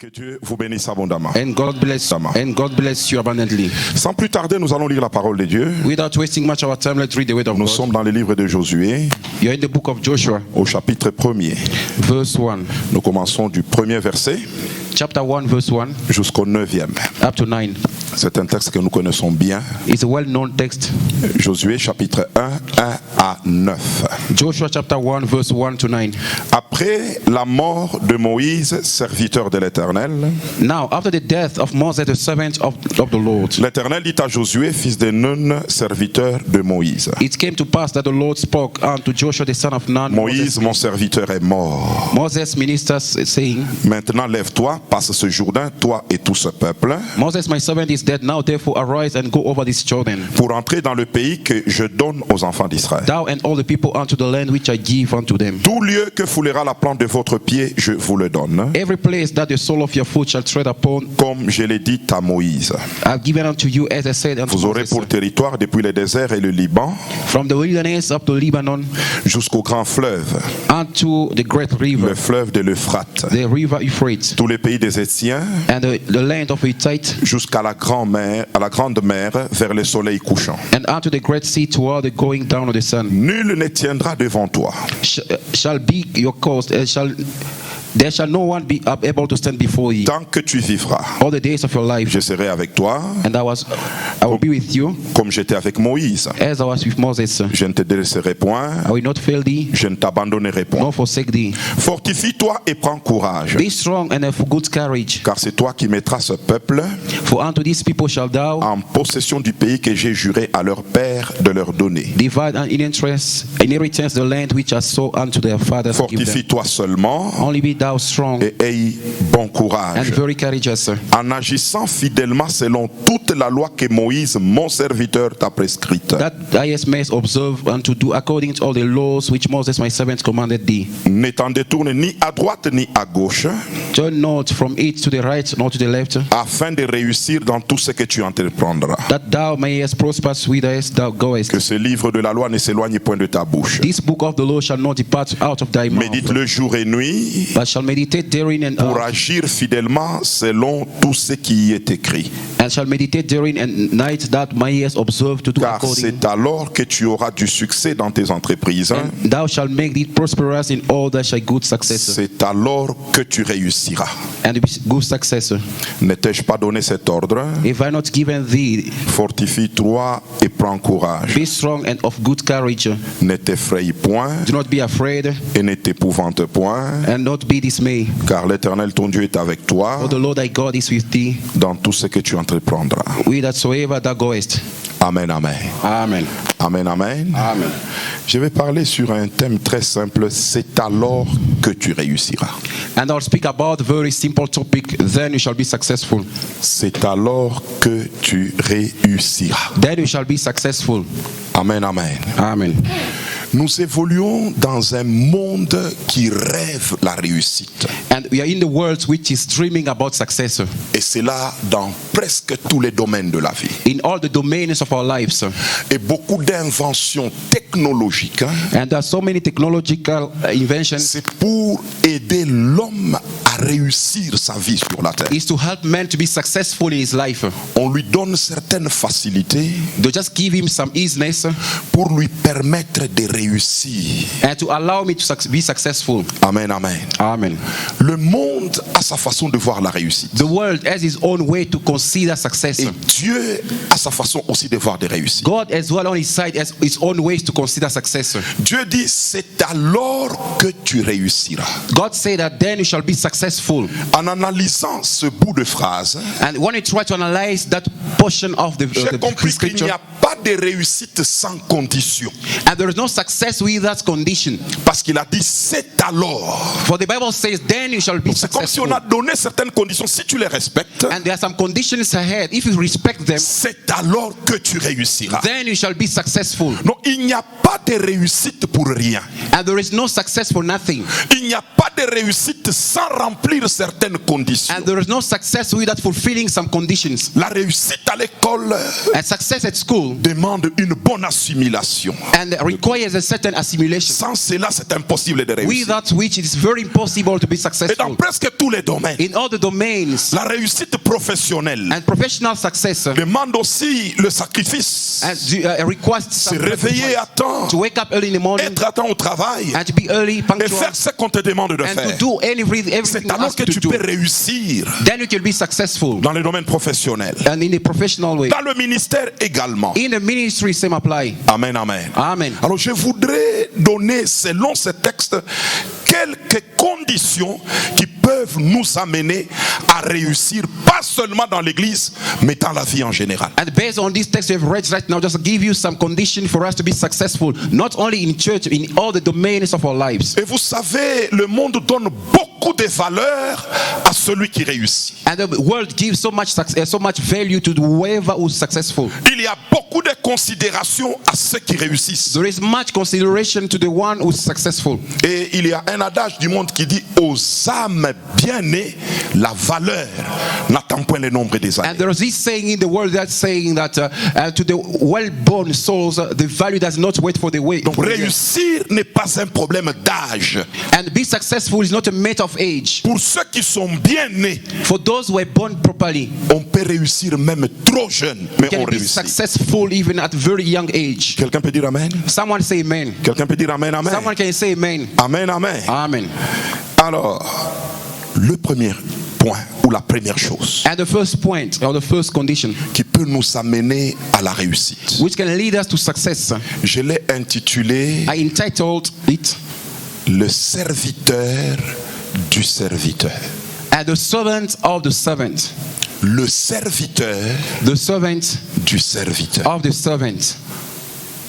Que Dieu vous bénisse abondamment. And God bless you abundantly. Sans plus tarder, nous allons lire la parole de Dieu. Without wasting much of our time, let's read the word of Nous God. sommes dans le livre de Josué, You're in the book of Joshua, au chapitre 1er. verse 1. Nous commençons du premier verset Chapter 1, verse 1 jusqu'au 9e. up to 9. C'est un texte que nous connaissons bien. It's a well-known text. Josué chapitre 1, 1 à 9. Joshua chapter 1, verse 1 to 9. Après la mort de Moïse, serviteur de l'Éternel, Now, after the death of Moses, the servant of the Lord, l'Éternel dit à Josué, fils de Nun, serviteur de Moïse. it came to pass that the Lord spoke unto Joshua the son of Nun, Moïse, mon serviteur, est mort. Moses ministers, saying, Maintenant, lève-toi, passe ce Jourdain, toi et tout ce peuple, Moses, my servant, is dead. Now, therefore, arise and go over this Jordan, pour entrer dans le pays que je donne aux enfants d'Israël. thou and all the people unto the land which I give unto them. Tout lieu que foulera la plante de votre pied, je vous le donne, Every place that the sole of your foot shall tread upon, comme je l'ai dit à Moïse. I've given unto you, as I said unto Vous aurez Moses, pour territoire depuis le désert et le Liban from the wilderness up to Lebanon jusqu'au grand fleuve, unto the great le river, fleuve de l'Euphrate, the river Euphrates, tous les pays des Étiens and the land of Hittite, jusqu'à la grande mer vers le soleil couchant. and unto the great sea toward the going down of the sun. Nul ne tiendra devant toi. Shall be your coast, there shall no one be able to stand before you Tant que tu vivras, all the days of your life, je serai avec toi and I will be with you comme j'étais avec Moïse. as I was with Moses. Je ne te délaisserai point, I will not fail thee, je ne t'abandonnerai point. nor forsake thee. Fortifie-toi et prends courage, Be strong and have good courage, car c'est toi qui mettras ce peuple for unto these people shall thou en possession du pays que j'ai juré à leur père de leur donner. divide an inheritance the land which I saw unto their fathers to give them. Fortifie-toi seulement Only be thou strong et aie bon and courage, very courageous, en agissant fidèlement selon toute la loi que Moïse, mon serviteur, t'a prescrite. that thou mayest observe and to do according to all the laws which Moses my servant commanded thee. Ne t'en détourne ni à droite ni à gauche, Turn not from it to the right nor to the left, afin de réussir dans tout ce que tu entreprendras. that thou mayest prosper whithersoever thou goest. Que ce livre de la loi ne s'éloigne point de ta bouche. This book of the law shall not depart out of thy mouth, Médite-le jour et nuit but shall meditate therein pour agir fidèlement selon tout ce qui y est écrit. and shall meditate therein and night, that mayest observe to do Car according. c'est alors que tu auras du succès dans tes entreprises. And thou shalt make thee prosperous in all thy shall good success, C'est alors que tu réussiras. and be good success. Ne t'ai-je pas donné cet ordre? If I not given thee, Fortifie-toi et prends courage. be strong and of good courage. Ne t'effraie point Do not be afraid et ne t'épouvante point, and not be dismayed. car l'Éternel ton Dieu est avec toi For the Lord thy God is with thee, dans tout ce que tu entreprendras. whithersoever thou goest. Amen, amen. Amen. Amen, amen. Amen. Je vais parler sur un thème très simple. C'est alors que tu réussiras. And I'll speak about a very simple topic, then you shall be successful. C'est alors que tu réussiras. Then you shall be successful. Amen, amen. Amen. Nous évoluons dans un monde qui rêve la réussite. And we are in the world which is dreaming about success Et c'est là dans presque tous les domaines de la vie. in all the domains of our lives. Et beaucoup d'inventions technologiques, And there are so many technological inventions c'est pour aider l'homme à réussir sa vie sur la terre. is to help man to be successful in his life. On lui donne certaines facilités To just give him some easiness pour lui permettre de réussir. and to allow me to be successful. Amen, amen. Amen. Le monde a sa façon de voir la réussite. The world has his own way to consider success. Et Dieu a sa façon aussi de voir des réussites. God as well on his side has his own ways to consider success. Dieu dit, c'est alors que tu réussiras. God said that then you shall be successful. En analysant ce bout de phrase, And when you try to analyze that portion of the j'ai compris qu'il scripture, n'y a pas de réussite sans condition. and there is no success without condition. Parce qu'il a dit, c'est alors. For the Bible says, then you shall be C'est comme si on successful. a donné certaines conditions. Si tu les respectes, And there are some conditions ahead. If you respect them, c'est alors que tu réussiras. then you shall be successful. Non, il n'y a pas de réussite pour rien. And there is no success for nothing. Il n'y a pas de réussite sans remplir certaines conditions. And there is no success without fulfilling some conditions. La réussite à l'école And success at school demande une bonne assimilation. and requires a certain assimilation. Sans cela, c'est impossible de réussir. Without which it is very impossible to be Et dans successful. presque tous les domaines, In all the domains la réussite professionnelle and professional success demande aussi le sacrifice. requires Se some réveiller à sacrifice. temps, To wake up early in the morning être à temps au travail and to be early, et punctual, faire ce qu'on te demande de and to faire. do everything C'est alors asked que you tu to peux do. réussir Then you can be successful dans les domaines professionnels. and in a professional way. Dans le ministère également. In the ministry, same apply. Amen, amen. Amen. Alors je voudrais donner, selon ce texte, quelques conditions qui peuvent nous amener à réussir, pas seulement dans l'église, mais dans la vie en général. And based on this text we have read right now, just to give you some condition for us to be successful, not only in church, in all the domains of our lives. Et vous savez, le monde donne beaucoup de valeur à celui qui réussit. And the world gives so much value to whoever who is successful. Il y a beaucoup de considération à ceux qui réussissent. There is much consideration to the one who is successful. Et il y a un adage du monde qui dit aux âmes bien-nées, la valeur n'attend point le nombre des années. And there is this saying in the world that's saying that to the well-born souls, the value does not wait for the way. Donc réussir n'est pas un problème d'âge. And be successful is not a matter of age. Pour ceux qui sont bien nés, For those who are born properly, on peut réussir même trop jeune, mais on can be réussit. successful even at very young age. Quelqu'un peut dire amen? Someone say amen. Quelqu'un peut dire amen, amen? Someone can say amen. Amen, amen. Amen. Alors, le premier point ou la première chose And the first point or the first condition qui peut nous amener à la réussite, which can lead us to success, je l'ai intitulé I entitled it Le serviteur du serviteur. as the servant of the servant. Le serviteur The servant du serviteur. of the servant.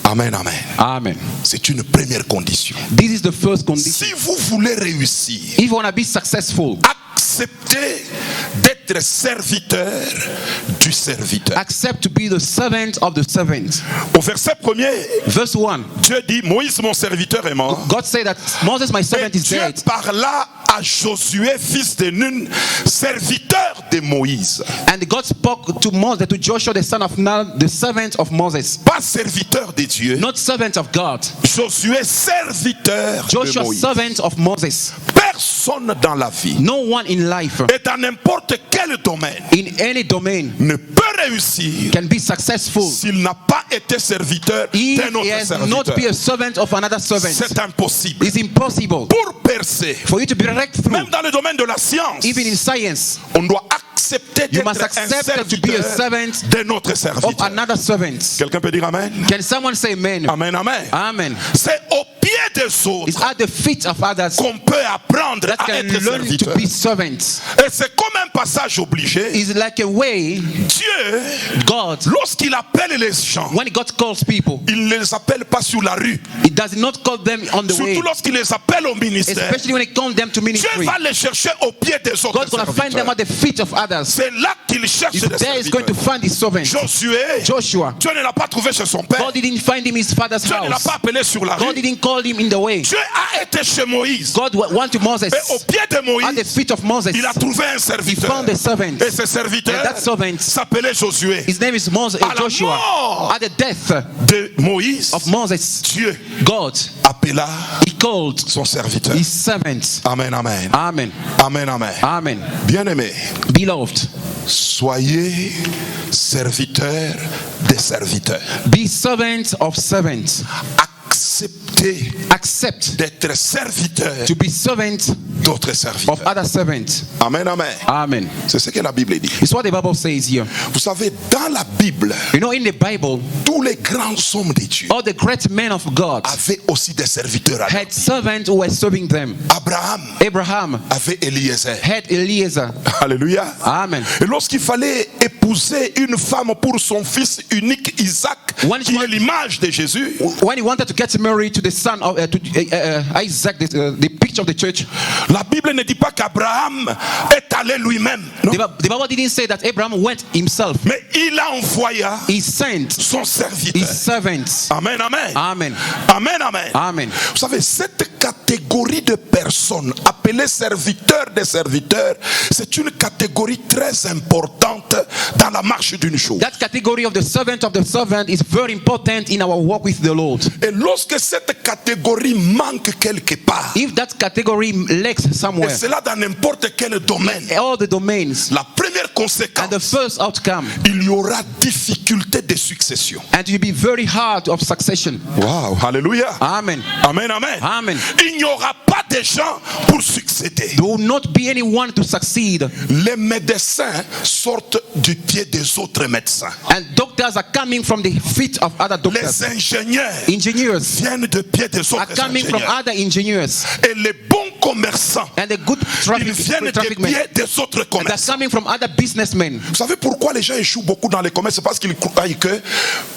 Amen, amen. Amen. C'est une première condition. This is the first condition. Si vous voulez réussir, If you want to be successful, acceptez d'être serviteur du serviteur. accept to be the servant of the servant. Au verset 1er, Verse 1. Dieu dit, Moïse mon serviteur est mort. God said that Moses, my Et servant, is Dieu dead. parla à Josué, fils de Nun, serviteur de Moïse. And God spoke to Moses, to Joshua, the son of Nun, the servant of Moses. Pas serviteur de Dieu. Not servant of God. Josué, serviteur de Joshua, Moïse. servant of Moses. Personne dans la vie No one in life, et dans n'importe quel domaine in any domain, ne peut réussir can be successful s'il n'a pas été serviteur if d'un he autre has not serviteur. be a servant of another servant. C'est impossible. It's impossible Pour percer, for you to break through. même dans le domaine de la science, Even in science, on doit accepter you d'être must un accept to be a serviteur servant d'un autre of serviteur. another servant. Quelqu'un peut dire amen? Can someone say amen? Amen, amen. Amen. C'est au pied des It's autres at the feet of others qu'on peut apprendre that à can être learn to serviteur. be servants. Et c'est comme un passage obligé. It's like a way Dieu, God, lorsqu'il appelle les gens, when God calls people, il ne les appelle pas sur la rue. He does not call them on the way, Surtout lorsqu'il les appelle au ministère. especially when He calls them to Dieu ministry. va les chercher au pied des autres God's going to find them serviteurs. at the feet of others. C'est là qu'il cherche He's des there is going to serviteurs. find His servants. Josué, Joshua, Dieu ne l'a pas trouvé chez son père. God didn't find him in his father's Dieu ne l'a house. pas appelé sur la God rue. didn't call him in the way. Dieu a été chez Moïse. God went to Moses. Et au pied de At the Moïse, feet of Moses, il a trouvé un he serviteur. found a servant. Et ce serviteur And that servant, s'appelait Josué. his name is Moses, À la Joshua. mort At the death de Moïse, of Moses, Dieu God, appela He called son serviteur. His servants. Amen, amen. Amen. Amen, amen. Amen. Bien-aimés, Beloved, soyez serviteurs des serviteurs. be servants of servants. Acceptez Accept d'être serviteurs to be servants d'autres of serviteurs. other servants. Amen, amen. Amen. C'est ce que la Bible dit. It's what the Bible says here. Vous savez, dans la Bible, You know, in the Bible, tous les grands hommes de Dieu all the great men of God avaient aussi des serviteurs à leur had vie. servants who were serving them. Abraham Abraham avait Eliezer. had Eliezer. Alléluia. Amen. Et lorsqu'il fallait épouser une femme pour son fils unique Isaac, When qui it was- est l'image de Jésus, When he wanted to get married to the son of Isaac, the picture feet of the church. La Bible ne dit pas qu'Abraham est allé lui-même. Non. The Bible didn't say that Abraham went himself. Mais il a envoyé He sent son serviteur. his servants. Amen, amen. Amen. Amen, amen. Amen. Vous savez, cette catégorie de personnes appelées serviteurs des serviteurs, c'est une catégorie très importante dans la marche d'une chose. That category of the servant is very important in our walk with the Lord. Et lorsque cette catégorie manque quelque part, If that category lacks et somewhere, cela dans n'importe quel domaine, all the domains, la première and the conséquence, first outcome, il y aura difficulté de succession. and it will be very hard of succession. Wow, alléluia. Amen. Amen, amen. Amen. Il n'y aura pas de gens pour succéder. There will not be anyone to succeed. Les médecins sortent du pied des autres médecins. And doctors are coming from the feet of other Les doctors. ingénieurs Engineers viennent du pied des are autres coming from ingénieurs. other engineers. Et les bons commerçants, And the good ils viennent des traffic men, pieds des autres they're commerçants. coming from other businessmen. Vous savez pourquoi les gens échouent beaucoup dans les commerces? C'est parce qu'ils croient que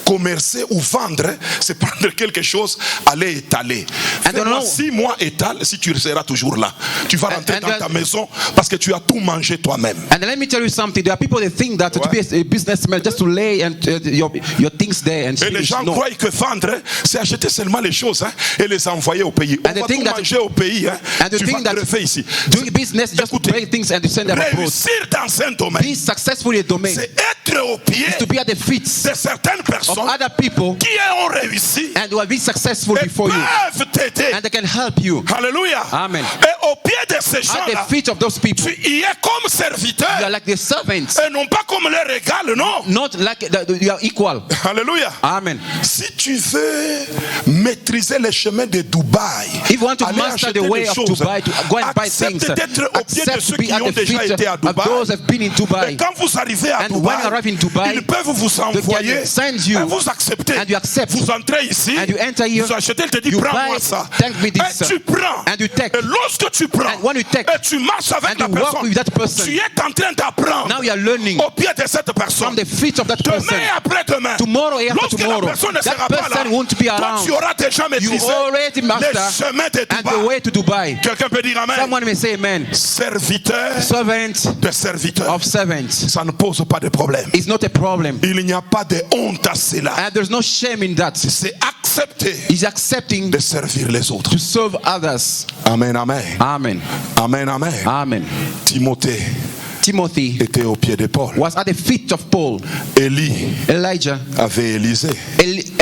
commercer ou vendre, c'est prendre quelque chose, aller étaler. And they Fais-moi know- 6 mois étale, si tu seras toujours là. Tu vas rentrer and dans then- ta maison parce que tu as tout mangé toi-même. And let me tell you something. There are people that think that to be a businessman just to lay and your things there and Et les finish. gens No. croient que vendre, c'est acheter seulement les choses et les envoyer au pays. On And they va think tout that- manger au pays. And they Tu vas think te that refaire ici. doing business just to Écoutez, break things and to send them abroad. réussir dans un domaine, Being successful in a domain c'est être au pied to be at the feet de certaines of personnes other people qui ont réussi and who have been successful et before you, peuvent t'aider. and they can help you. Alléluia. Amen. Et au pied de ces At gens-là, the feet of those people, tu y es comme you serviteur are like the servants, et non pas comme leur égal, non. not like you are equal. Alléluia. Amen. Si tu veux maîtriser les chemins de Dubaï, If you want to aller master acheter the way des of choses, Dubai, to go and buy accepte things, d'être au pied de accept ceux to be qui at ont the déjà feet été à of Dubaï. those who have been in Et Dubai. quand vous arrivez à And when you arrive in Dubai, ils peuvent vous envoyer can send you, et vous acceptez. and you accept. Vous entrez ici, And you enter here, vous achetez, il te dit you prends-moi buy, ça. take me this, Et tu prends. and you take. Et lorsque tu prends, And when you take, et tu marches avec and la you walk personne, with that person, tu es en train d'apprendre now you are learning au pied de cette personne. from the feet of that person. Demain et après-demain, Tomorrow and after lorsque tomorrow, la personne ne that sera pas là, person won't be toi around. tu auras déjà You maîtrisé already les master chemins de and the Dubaï. way to Dubai. Quelqu'un peut dire amen. Someone may say amen. Serviteur Servant de serviteur. of servants Ça ne pose pas de problème. is not a problem. Il n'y a pas de honte à cela. And there's no shame in that. C'est accepter He's accepting de servir les autres. to serve others. Amen, amen. Amen. Amen, amen. Amen. Timothée Timothy était au pied de Paul. was at the feet of Paul. Élie Elijah avait Élisée.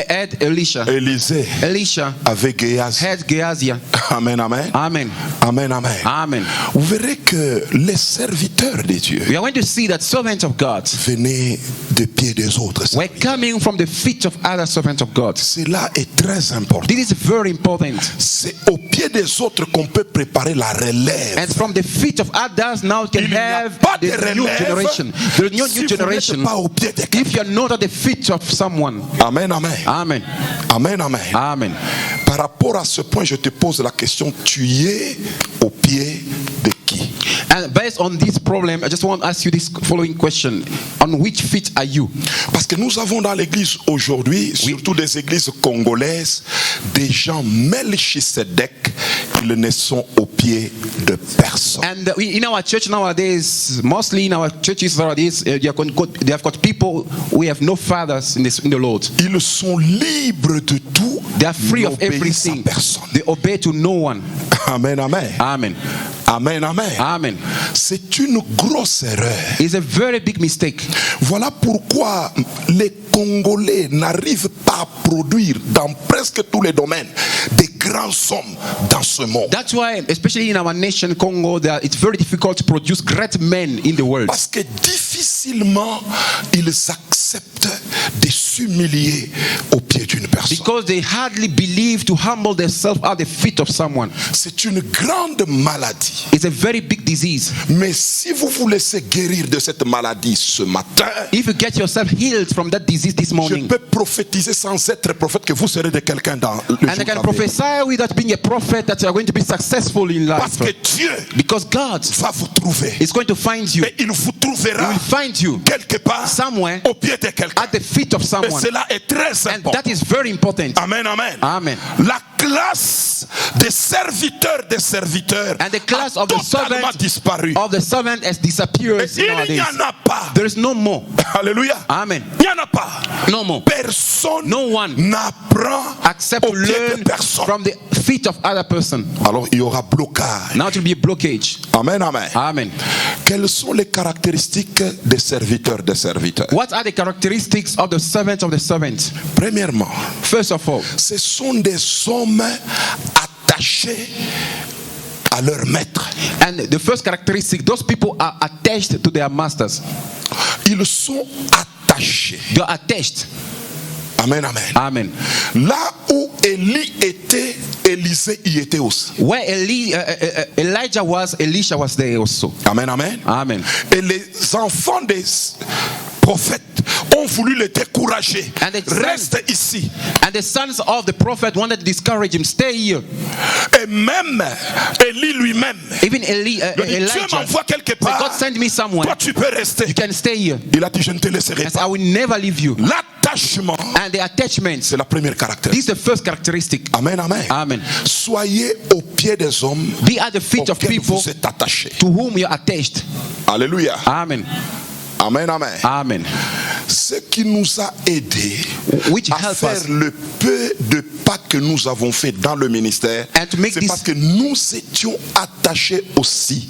had Elisha. Élisée Elisha avait Géasi. had Gehazi. Amen, amen. Amen. Amen, amen. Amen. Vous verrez que les serviteurs de Dieu We are going to see that servants of God venaient des pieds des autres. were coming from the feet of other servants of God. Cela est très important. This is very important. C'est au pied des autres qu'on peut préparer la relève. And from the feet of others now you can Il n'y a have pas de the new relève generation. The new si vous generation. n'êtes pas au pied de quelqu'un. If you're not at the feet of someone. Amen, amen. Amen. Amen, amen. Amen. Par rapport à ce point, je te pose la question, tu es au pied de qui? And based on this problem, I just want to ask you this following question. On which feet are you? Parce que nous avons dans l'église aujourd'hui, surtout des églises congolaises, des gens Melchisedec, ils ne sont au pied de personne. And in our church nowadays, mostly in our churches nowadays, they have got people who have no fathers in the Lord. Ils sont libres de tout. They are free of n'obéissent à everything. personne. They obey to no one. Amen, amen. Amen. Amen, amen. Amen. C'est une grosse erreur. It's a very big mistake. Voilà pourquoi les Congolais n'arrivent pas à produire dans presque tous les domaines des grandes sommes dans ce monde. That's why, especially in our nation, Congo, it's very difficult to produce great men in the world. Parce que difficilement ils acceptent de s'humilier au pied d'une personne. Because they hardly believe to humble themselves at the feet of someone. C'est une grande maladie. It's a very big disease. Mais si vous vous laissez guérir de cette maladie ce matin, If you get yourself healed from that disease this je morning, peux prophétiser sans être prophète que vous serez de quelqu'un dans le jour and I can d'avenir. prophesy without being a prophet that you are going to be successful in Parce life. que Dieu Because God va vous trouver. is going to find you. Et il vous He trouvera will find you quelque part somewhere au pied de quelqu'un. at the feet of Et someone. cela est très And important. that is very important. Amen, amen. Amen. La classe des serviteurs And the class a of the totalement servant disparu. of the servant has disappeared Il n'y nowadays. en a pas. There is no more. Alléluia. Amen. Il n'y en a pas. No more. Personne No one n'apprend Except au to pied de learn personne. from the feet of other person. Alors il y aura blocage. Now it will be a blockage. Amen, amen. Amen. Quelles sont les caractéristiques des serviteurs des serviteurs? What are the characteristics of the servant of the servant? Premièrement, First of all, ce sont des hommes attachés à leur maître. and the first characteristic, those people are attached to their masters. Ils sont attachés. They are attached. Amen, amen. Amen. Là où Élie était, Élisée y était aussi. Where Elijah was, Elisha was there also. Amen, amen. Amen. Et les enfants des prophètes ont voulu le décourager. And the Reste ici. And the sons of the prophet wanted to discourage him. Stay here. Et même Élie lui-même. Even Il dit, Dieu Elijah m'envoie quelque said, God part. send me somewhere. Toi, tu peux rester. You can stay here. Il a dit, je ne te laisserai And I pas. will never leave you. L'attachement, And the attachment, c'est la première this caractéristique. is the first characteristic. Amen, amen. Amen. Soyez au pied des hommes Be at the feet of auxquels people vous êtes attachés. to whom you are attached. Alléluia. Amen. Amen, amen. Amen. Ce qui nous a aidés Which à help faire us le peu de pas que nous avons fait dans le ministère, and to make c'est this, parce que nous étions attachés aussi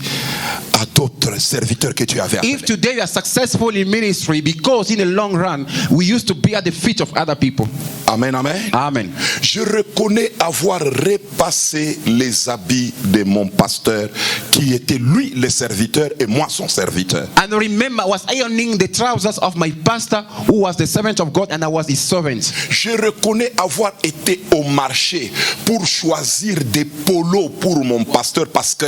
à d'autres serviteurs que tu avais appelés. if today you are successful in ministry, because in the long run we used to be at the feet of other people. Amen, amen. Amen. Je reconnais avoir repassé les habits de mon pasteur qui était lui le serviteur et moi son serviteur. And remember, I was ironing the trousers of my pastor, who was the servant of God, and I was his servant. Je reconnais avoir été au marché pour choisir des polos pour mon pasteur parce que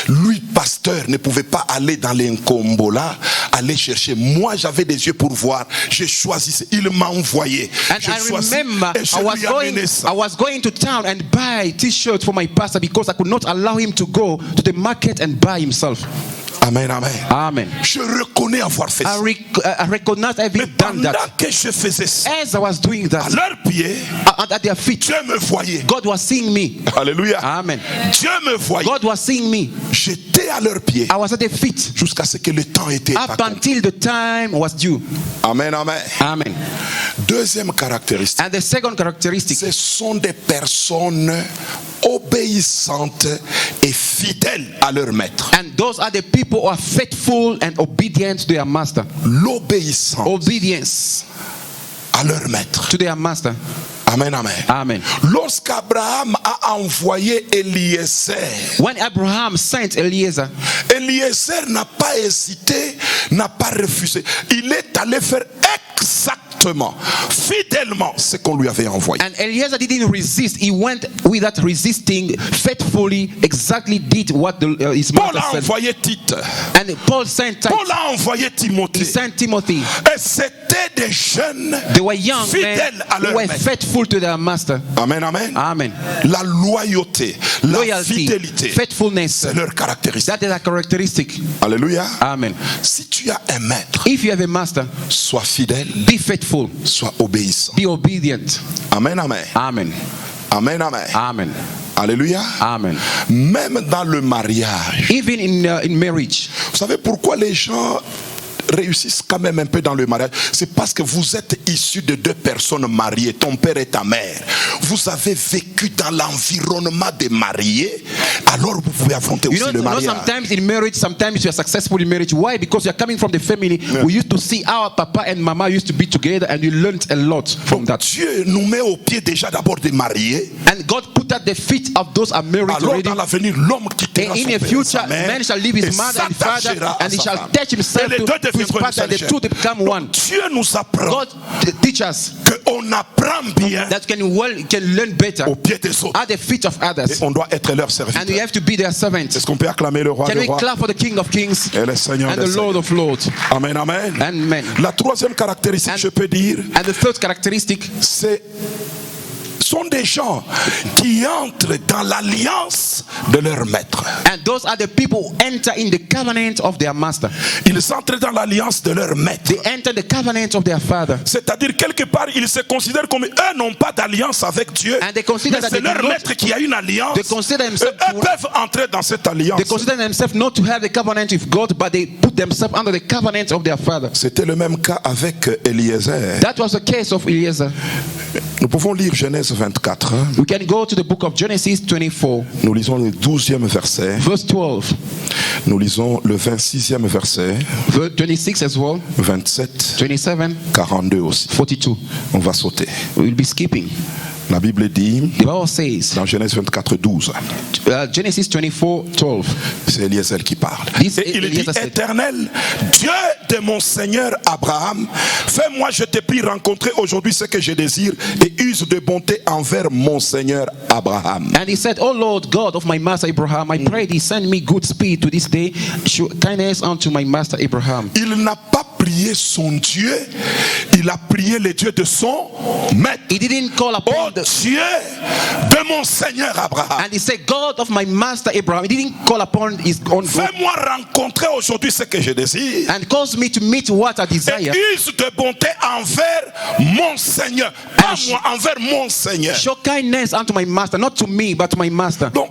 lui, pasteur, ne pouvait pas aller dans les Nkombola, aller chercher. Moi, j'avais des yeux pour voir. J'ai choisi. Il m'a envoyé. And J'ai I choisi remember et je lui ai amené ça. I was going to town and buy t-shirts for my pastor because I could not allow him to go to the market and buy himself. Amen, amen. Amen. Je reconnais avoir fait ça. I recognize Mais having done pendant that. que je faisais ça, As I was doing à that, leurs pieds, at their feet, Dieu me voyait. God was seeing me. Alléluia. Amen. Dieu me voyait. God was seeing me. J'étais à leurs pieds I was at their feet jusqu'à ce que le temps était up accompli. until the time was due. Amen, amen. Amen. Deuxième caractéristique. And the second characteristic, Ce sont des personnes obéissantes et fidèles à leur maître. and those are the people who are faithful and obedient to their master. L'obéissance Obedience à leur maître. to their master. Amen, amen. Amen. Lorsqu'Abraham a envoyé Eliezer, When Abraham sent Eliezer, Eliezer n'a pas hésité, n'a pas refusé. Il est allé faire exactement, fidèlement ce qu'on lui avait envoyé. and Eliezer didn't resist. He went without resisting, faithfully, exactly did what his Paul master a said. envoyé Tite. And Paul sent Titus. Paul a envoyé Timothée. He sent Timothy. Et c'était des jeunes They were young men fidèles à who leur were maître. faithful to their master. Amen, amen. Amen. La loyauté, la Loyalty, fidélité, faithfulness, c'est leur caractéristique. that is a characteristic. Alléluia. Amen. Si tu as un maître, If you have a master, sois fidèle, be faithful, sois obéissant. be obedient. Amen, amen. Amen. Amen, amen. Amen. Alléluia. Amen. Même dans le mariage. Even in marriage, Vous savez pourquoi les gens réussissent quand même un peu dans le mariage? C'est parce que vous êtes issus de deux personnes mariées, ton père et ta mère. Vous avez vécu dans l'environnement des mariés, alors vous pouvez affronter aussi le mariage. sometimes in marriage, sometimes you are successful in marriage. Why? Because you are coming from the family. We used to see our papa and mama used to be together, and you learned a lot from that. Dieu nous met au pied déjà d'abord des mariés. And God put at the feet of those are married Alors already. dans l'avenir, l'homme quittera And son in a père et future, sa mère man shall leave his et mother and father, s'attachera à and he sa shall femme. attach himself Et les deux to his deviendront partner, and the two become one. Dieu nous apprend God teach us qu'on apprend bien that can learn better au pied des autres. at the feet of Et others, on doit être leur and we serviteur. have to be their servants. Est-ce qu'on peut acclamer le roi Can des we rois clap for the King of Kings et le Seigneur and des the Lord seigneurs? of Lords? Amen, amen. Amen. La troisième caractéristique, And- je peux dire, And the third characteristic, sont sont des gens qui entrent dans l'alliance de leur maître. And those are the people who enter in the covenant of their master. Ils entrent dans l'alliance de leur maître. They enter the covenant of their father. C'est-à-dire, quelque part, ils se considèrent comme eux n'ont pas d'alliance avec Dieu. And they consider Mais that c'est they leur do not- maître qui a une alliance. They consider themselves Eux peuvent entrer dans cette alliance. They consider themselves not to have the covenant with God, but they put themselves under the covenant of their father. C'était le même cas avec Eliezer. That was the case of Eliezer. Nous pouvons lire Genèse 24. We can go to the book of Genesis 24, Nous lisons le 12e verset. verse 12, Nous lisons le 26e verset. verse 26 as well, 27, 27, 42 aussi. 42. On va sauter. We'll be skipping. La Bible dit The Bible says, dans Genèse 24, 12. Genesis 24, 12. C'est Eliezer qui parle. This Et il dit, Eliezer said, Éternel, Dieu de mon Seigneur Abraham, fais-moi, je te prie, rencontrer aujourd'hui ce que je désire et use de bonté envers mon Seigneur Abraham. And he said, O Lord God of my master Abraham, I pray thee send me good speed to this day, show kindness unto my master Abraham. Il n'a pas prié son Dieu, il a prié le Dieu de son maître. He didn't call Oh upon the, Dieu de mon Seigneur Abraham, and he said, God of my master Abraham. He didn't call upon his own God. fais-moi rencontrer aujourd'hui ce que je désire. And cause me to meet what I Et desire. use de bonté envers mon Seigneur. Pas moi, envers mon Seigneur. Show kindness unto my master, not to me, but to my master. Donc,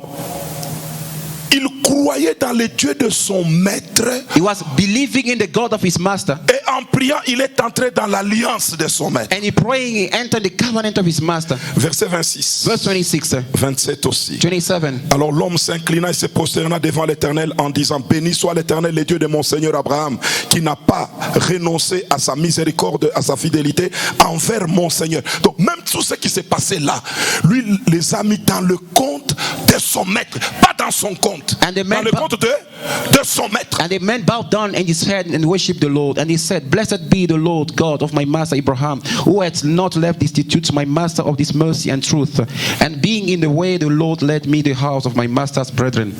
il croyait dans le Dieu de son maître. He was believing in the God of his master. Et en priant, il est entré dans l'alliance de son maître. And he praying, he entered the covenant of his master. Verset 26. Verse 26, 27 aussi. 27. Alors l'homme s'inclina et se prosterna devant l'Éternel en disant, béni soit l'Éternel, le Dieu de mon Seigneur Abraham, qui n'a pas renoncé à sa miséricorde, à sa fidélité envers mon Seigneur. Donc même tout ce qui s'est passé là, lui les a mis dans le compte de son maître, pas dans son compte, And the man dans le compte de son maître. And the man bowed down in his head and worshipped the Lord. And he said, Blessed be the Lord God of my master Abraham, who hath not left destitute to my master of this mercy and truth. And being in the way, the Lord led me to the house of my master's brethren.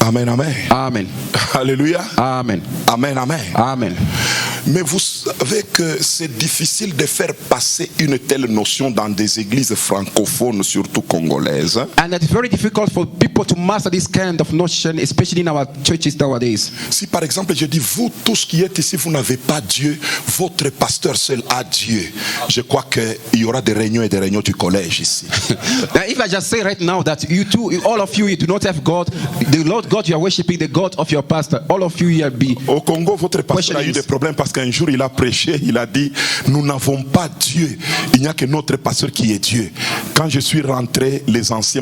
Amen, amen. Amen. Alléluia. Amen. Amen, amen. Amen. Mais vous savez que c'est difficile de faire passer une telle notion dans des églises francophones, surtout congolaises. And it's very difficult for people to master this kind of notion, especially in our churches nowadays. Si par exemple je dis, vous tous qui êtes ici, vous n'avez pas Dieu, votre pasteur seul a Dieu, je crois qu'il y aura des réunions et des réunions du collège ici. Now, if I just say right now that you two, all of you do not have God, the Lord God you are worshiping, the God of your pastor, all of you here be. Au Congo, votre pasteur a eu des problèmes parce qu'un jour il a prêché, il a dit, nous n'avons pas Dieu, il n'y a que notre pasteur qui est Dieu. Quand je suis rentré, les anciens,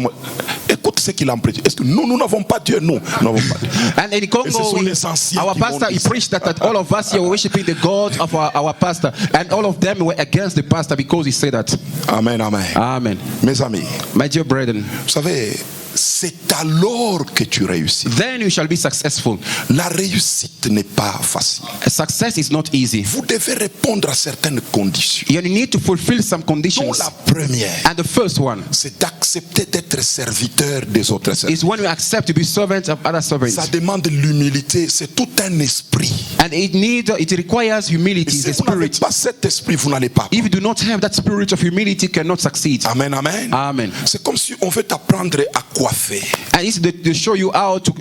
écoute ce qu'il a prêché. Est-ce que nous n'avons pas Dieu? Nous n'avons pas Dieu. And in Et ce Congo, sont les anciens our qui pastor, vont he dire preached that all of us here were worshiping the God of our pastor. And all of them were against the pastor because he said that. Amen, amen. Amen. Mes amis, My dear brethren, vous savez, c'est alors que tu réussis. then you shall be successful. La réussite n'est pas facile. Success is not easy. Vous devez répondre à certaines conditions. You need to fulfill some Dont conditions. la première, And the first one c'est d'accepter d'être serviteur des autres is serviteurs. when you accept to be servants of other servants. Ça demande l'humilité, c'est tout un esprit. And it requires Et humility, si the vous n'avez spirit. pas cet esprit, vous n'allez pas. If you do not have that spirit of humility, you cannot succeed. Amen, amen. Amen. C'est comme si on veut t'apprendre à coiffer. And it's to show you how to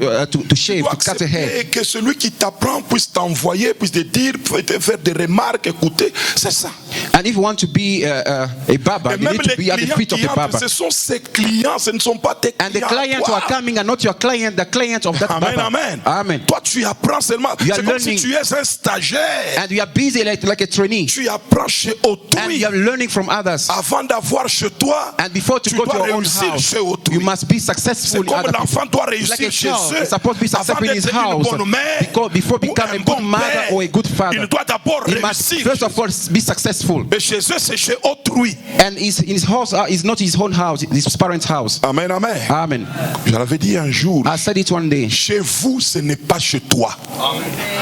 shave, Tu dois to cut a hair. accepter que celui qui t'apprend puisse t'envoyer, puisse te dire, puisse te faire des remarques, écouter. C'est ça. And if you want to be a barber, Et you même need to les be at the clients feet of qui the entrent, barber. ce sont ses clients, ce ne sont pas tes And the clients. clients who Toi. are coming are not your client, the client of that Amen, barber. amen. Amen. Toi, tu apprends seulement. You are C'est comme si learning. tu es un stagiaire. And you are busy like a trainee. Tu apprends chez And autrui. you are learning from others. Avant d'avoir chez toi, And before to tu go to dois your own réussir house, chez autrui. you must be C'est successful in comme other people. l'enfant doit Like réussir a chez child eux. is supposed to be Avant successful in his d'être une house. bonne mère Before ou becoming un a bon good mother père, or a good il father, doit d'abord he must réussir. first of all be successful. Mais chez eux, c'est chez autrui. And his house is not his own house, it's his parents' house. Amen, amen. Amen. Je l'avais dit un jour. I said it one day. Chez vous, ce n'est pas chez toi.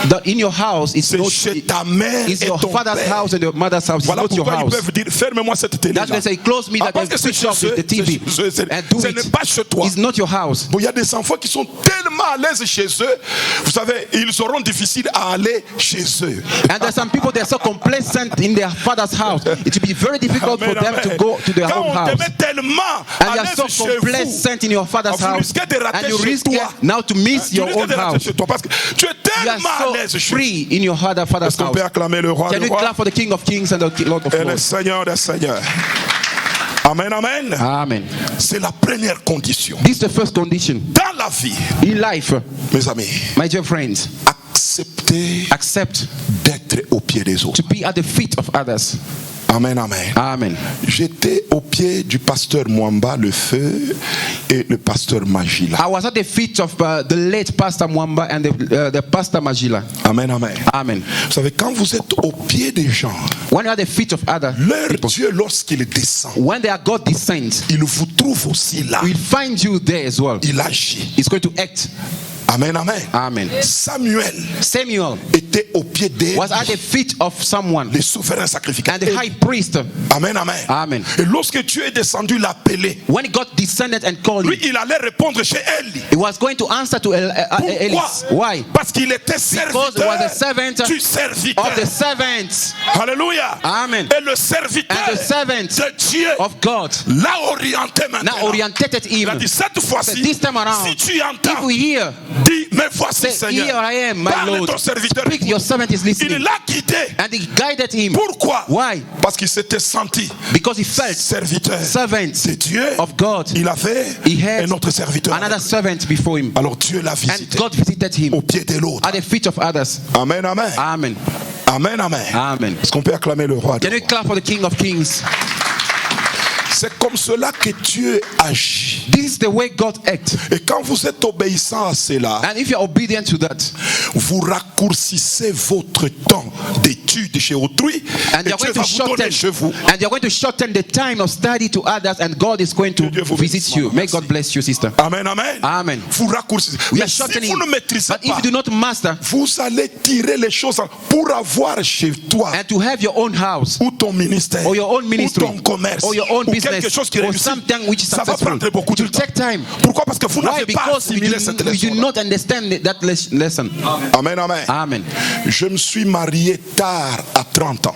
That in your house, it's C'est not. chez ta mère It's et your ton father's père. house and your mother's house. It's Voilà not your pourquoi ils house. peuvent dire, ferme-moi cette télé. That's why they say, close me that parce que c'est switch off chez eux, the TV c'est chez eux. and do Ce n'est it. pas chez toi. It's not your house. Bon, il y a des enfants qui sont tellement à l'aise chez eux, vous savez, ils seront difficiles à aller chez eux. And there's some people that are so complacent in their father's house. It will be very difficult for Amen, them amen. to go to their Quand own own on te house. met tellement And à you are so l'aise chez complacent in your father's vous house. risquez de rater And you chez risk toi. now to miss Tu your risques own de rater house. chez toi parce que tu es You are tellement à l'aise so chez free in your father's Est-ce qu'on house. peut acclamer le roi Can des we rois clap for the King of Kings and the Lord of et le Lords? Seigneur des seigneurs? Amen, amen. Amen. C'est la première condition. This is the first condition Dans la vie, in life, mes amis, my dear friends. accepter Accept d'être au pied des autres. to be at the feet of others. Amen, amen. Amen. J'étais au pied du pasteur Mwamba Le Feu et le pasteur Magila. I was at the feet of the late Pastor Mwamba and the Pastor Magila. Amen, amen. Amen. Vous savez, quand vous êtes au pied des gens, When you're at the feet of others, leur Dieu, lorsqu'il descend, when their God descends, il vous trouve aussi là. we'll find you there as well. Il agit. He's going to act. Amen, amen. Amen. Samuel Samuel était au pied des was at the feet of someone, les souverains sacrificateurs. and the high priest. Amen, amen. Amen. Et lorsque Dieu est descendu l'appeler, When God descended and called lui, him, il allait répondre chez Eli. he was going to answer to Pourquoi? Elis. Why? Parce qu'il était Because he was a servant serviteur du serviteur. of the servants. Alléluia. Amen. Et le serviteur And the servant de Dieu of God l'a orienté maintenant. now orientated Il a him. dit cette fois-ci, This time around, si tu entends, if we hear, dis, mais voici say, Seigneur. here I am, my Parle Lord. ton serviteur. Speak, your servant is Il listening. l'a guidé. And he guided him. Pourquoi? Why? Parce qu'il s'était senti Because he felt serviteur servant de Dieu. of God. Il avait He had un autre serviteur. another servant before him. Alors Dieu l'a And visité God visited him au pied de l'autre. at the feet of others. Amen, amen. Amen. Amen, amen. Amen. Est-ce qu'on peut acclamer le roi? Can we clap for the King of Kings? C'est comme cela que Dieu agit. This is the way God acts. Et quand vous êtes obéissant à cela, And if you're obedient to that, vous raccourcissez votre temps d'étude chez autrui and et you're Dieu going va to vous donner shorten, chez vous. and you're going to shorten the time of study to others, and God is going to Dieu vous visit bénisse, you. maman. May God bless you, sister. Amen, amen. Amen. Vous raccourcissez. We Mais are si shortening. vous ne maîtrisez But if pas, you do not master, vous allez tirer les choses pour avoir chez toi and to have your own house, ou ton ministère or your own ministry, ou ton commerce or your own ou quelque business, chose qui or réussit, something which is ça va successful, prendre beaucoup it de will temps. take time. Pourquoi? Parce que vous Why? n'avez pas Because we assimilé cette do leçon. not understand that lesson. Amen, amen. Amen. Je me suis marié tard à 30 ans.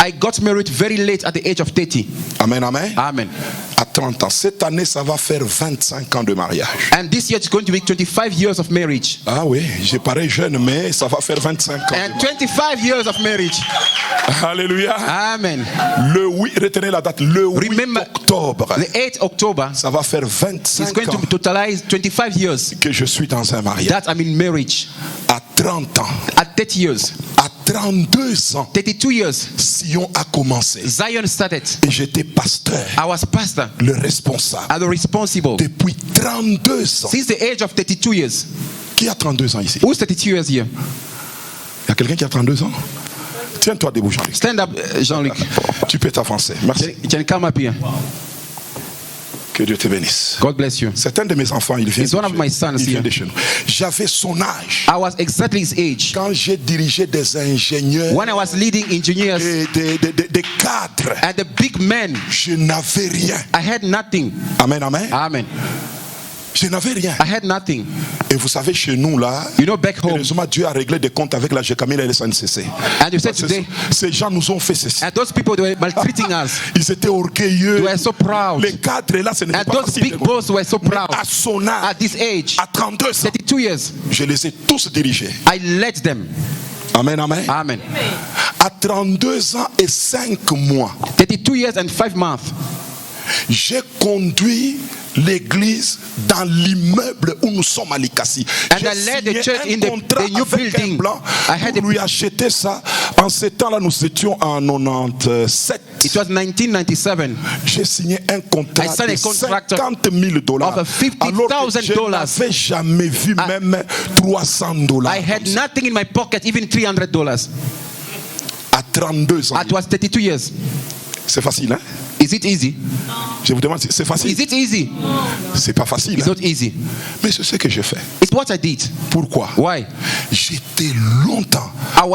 I got married very late at the age of 30. Amen, amen. Amen. À 30 ans. Cette année, ça va faire 25 ans de mariage. And this year it's going to be 25 years of marriage. Ah oui, j'ai pareil jeune, mais ça va faire 25 ans. And 25 years of marriage. Alléluia. Amen. Le 8, retenez la date, le 8 Remember, octobre. The 8th October Ça va faire is 25 going ans to totalize 25 years que je suis dans un mariage. that I'm in marriage. À 30 ans, At 30 years, à 32 ans, 32 years, Sion a commencé. Zion started. Et j'étais pasteur, I was pastor le responsable. and the responsible. Depuis 32 ans. Since the age of 32 years. Qui a 32 ans ici? Who's 32 years here? Il y a quelqu'un qui a 32 ans? Tiens-toi debout, Jean-Luc. Stand up, Jean-Luc. Tu peux t'avancer. Merci. You can come up here. Que Dieu te bénisse. God bless you. C'est un de mes enfants, il vient, He's one of my sons il vient here. de chez nous. J'avais son âge. I was exactly his age. Quand j'ai dirigé des ingénieurs When I was leading engineers et des cadres, and the big men, je n'avais rien. I had nothing. Amen, amen. Amen. Je n'avais rien. I had nothing. Et vous savez, chez nous, là, You know, back home, heureusement, Dieu a réglé des comptes avec la GECAMIL et le SNCC. and you said Parce que today, ces gens nous ont fait ceci. and those people, they were maltreating us. Ils étaient orgueilleux. They were so proud. Les cadres, là, ce n'était And pas those facile. big boss were so Mais proud. à son âge, At this age, à 32 ans, 32 years, je les ai tous dirigés. I led them. Amen, amen. Amen. À 32 ans et 5 mois, 32 years and 5 months, j'ai conduit l'église dans l'immeuble où nous sommes à Likasi. And J'ai I led the signé church un in the contrat new avec building. un blanc I had pour lui acheter ça. En ce temps-là, nous étions en 97. it was 1997. J'ai signé un contrat I signed de a contract $50 000. of $50,000. Alors que je n'avais jamais vu même $300. I had nothing in my pocket, even $300. À 32 ans. It was 32 years. C'est facile, hein? Is it easy? Je vous demande, c'est facile? Is it easy? C'est pas facile. It's Hein? not easy. Mais c'est ce que j'ai fait. It's what I did. Pourquoi? Why? J'étais resté longtemps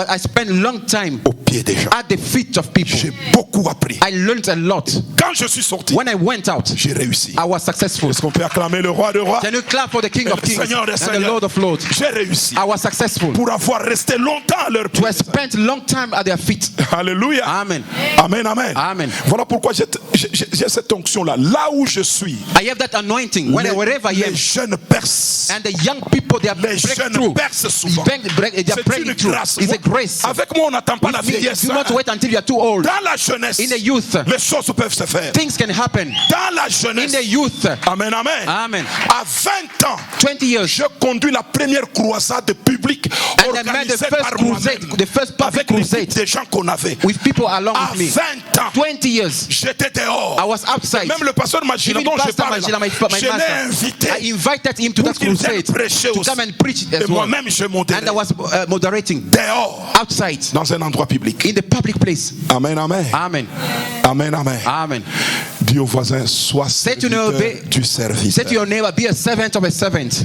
I spent long time aux pieds des gens. at the feet of people. J'ai beaucoup appris. I learned a lot. Quand je suis sorti, When I went out, j'ai réussi. I was successful. Est-ce qu'on peut acclamer le roi des rois? Can you clap for the King of Le Kings Seigneur des and the Seigneurs. Lord of Lords? J'ai réussi I was successful. pour avoir resté longtemps à leur To have pied. spent long time at their feet. Alléluia. Amen. Amen, amen. Amen. Voilà pourquoi j'ai cette onction-là. Là où je suis, I have that anointing. Wherever I les am, jeunes percent. and the young people, they are Les jeunes breakthrough. percent souvent. They are C'est breaking une through. grâce. It's a grace. Avec moi, on n'attend pas la With me, vieillesse. do not wait until you are too old. Dans la jeunesse, In the youth, les choses peuvent se faire. things can happen. Dans la In jeunesse, the youth, amen, amen. amen. À 20 ans, 20 years, je conduis la première croisade publique and I made the organisée first par crusade, moi-même. the first public Avec l'équipe crusade des gens qu'on avait. with people along À with me. 20 ans, 20 years, j'étais dehors. I was outside. Même le pasteur Magila Even dont je Pastor parle, Magila, my je l'ai master, invité I invited him to pour that qu'il vienne crusade prêcher to aussi. come and preach Et as well. moi-même, je modérais And I was moderating dehors, outside dans un endroit public. in the public place. Amen, amen. Amen. Amen, amen. Amen. Dis au voisin, sois Say to serviteur neighbor, du Say serviteur. to your neighbor, be a servant of a servant.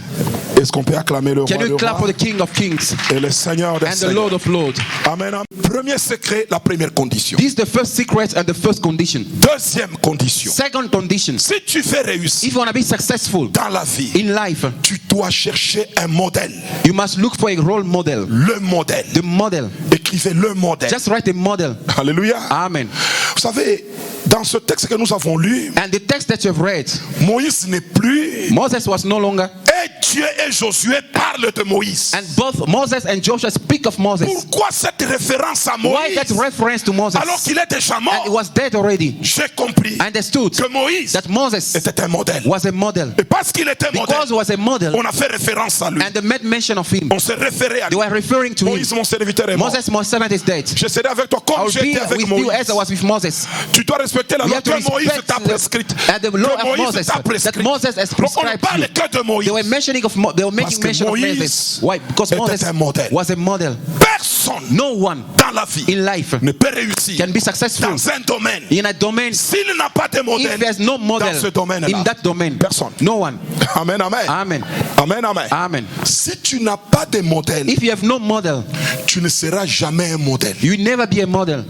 Est-ce qu'on peut acclamer le Can roi you des clap for rois the King of Kings et le Seigneur des and the seigneurs? Lord of Lords? Amen, amen. Premier secret, la première condition. This is the first secret and the first condition. Deuxième condition. Second condition, Si tu veux réussir if you want to be successful dans la vie, in life, tu dois chercher un modèle. you must look for a role model. Le modèle. The model. Écrivez le modèle. Just write a model. Alléluia. Amen. Vous savez, dans ce texte que nous avons lu, And the text that you've read, Moïse n'est plus. Moses was no longer. Et Dieu et Josué parlent de Moïse. And both Moses and Joshua speak of Moses. Pourquoi cette référence à Why that Moïse reference to Moses? alors qu'il est déjà And he mort? was dead already. J'ai compris Understood que Moïse that Moses était un modèle. was a model. Et parce qu'il était modèle, Because he was a model, on a fait référence à lui. and they made mention of him. On s'est référé à They lui. were referring to him. Moïse, mon serviteur, est mort. Moses, my servant, is dead. Je serai avec toi I comme will j'étais be avec with you Moïse. as I was with Moses. Tu dois respecter la We loi have to que Moïse respect t'a prescrite. and the law Que of Moïse Moses t'a that prescrite. Moses has Donc on ne prescribed parle you. que de Moïse. They were mentioning of they were Parce making que mention of Moïse Moses. Why? Because était Moses un modèle. was a model. Personne No one dans la vie in life ne peut réussir can be successful dans un domaine in a domain s'il n'a pas de if modèle there's no dans model ce domaine-là. in that domain. Personne. No one. Amen, amen. Amen. Amen, amen. Amen. Si tu n'as pas de modèle, If you have no model, tu ne seras jamais un modèle. you will never be a model.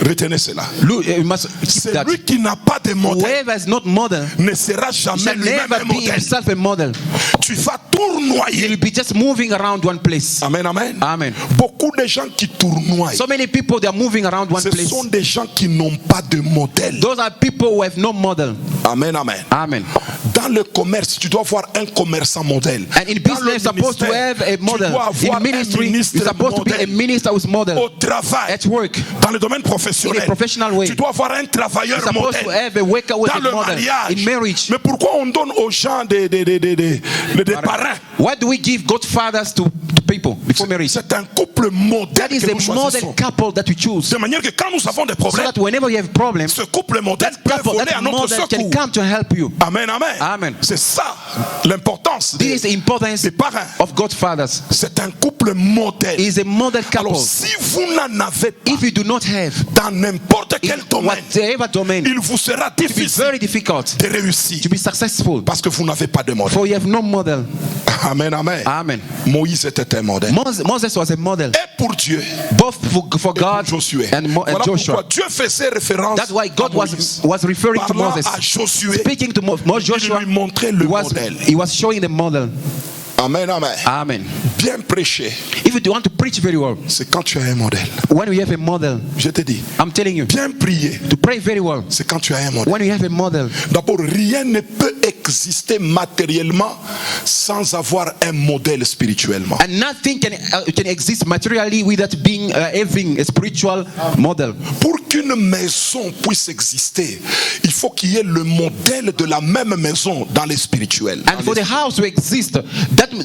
Retenez cela. Look, you must keep that. Celui qui n'a pas de modèle Whoever is not model ne sera jamais shall lui-même never un be modèle. himself a model. Tu vas tournoyer. You'll be just moving around one place. Amen, amen. Amen. Beaucoup de gens qui tournoient, So many people, they are moving around one ce place. sont des gens qui n'ont pas de modèle. Those are people who have no model. Amen, amen. Amen. Dans le commerce, tu dois avoir un commerçant modèle. And in Dans business, le you're supposed to ministère, have a model. tu dois avoir In ministry, un ministre you're supposed to be a modèle. minister who's model. Au travail, At work, dans le domaine professionnel, in a professional way. tu dois avoir un travailleur you're supposed to modèle. have a worker who is Dans a le model. mariage. In marriage, Mais pourquoi on donne aux gens des parrains? why do we give godfathers to people before marriage? C'est un couple modèle That is que a nous model choisissons. couple that we choose. De manière que quand nous avons des So problèmes, that whenever you have problems, ce couple modèle peut couple, voler that à notre model can secours. come to help you. Amen, amen. Amen. C'est ça l'importance This is the importance des parrains. of godfathers. C'est un couple modèle. It is a model Alors couple. si vous n'en avez pas If you do not have, dans n'importe in quel domaine, whatever domain, il vous sera it will be difficile very difficult de réussir to be successful. parce que vous n'avez pas de modèle. For you have no model. Amen, amen. Amen. Moïse était un modèle. Moses was a model, Et pour Dieu, both for et pour God Josué. and Voilà Joshua. pourquoi Dieu faisait référence That's why God à Moïse. was referring to Parlant Moses, à Josué, speaking to il Joshua. lui montrait le modèle. He was showing the model. Amen, amen. Amen. Bien prêcher, If you want to preach very well, c'est quand tu as un modèle. when you have a model, Je te dis, I'm telling you, bien prier, to pray very well, c'est quand tu as un modèle. when you have a model. D'abord, rien ne peut exister matériellement sans avoir un modèle spirituellement. And nothing can exist materially without being having a spiritual model. Pour qu'une maison puisse exister, il faut qu'il y ait le modèle de la même maison dans les spirituels. And for the house to exist,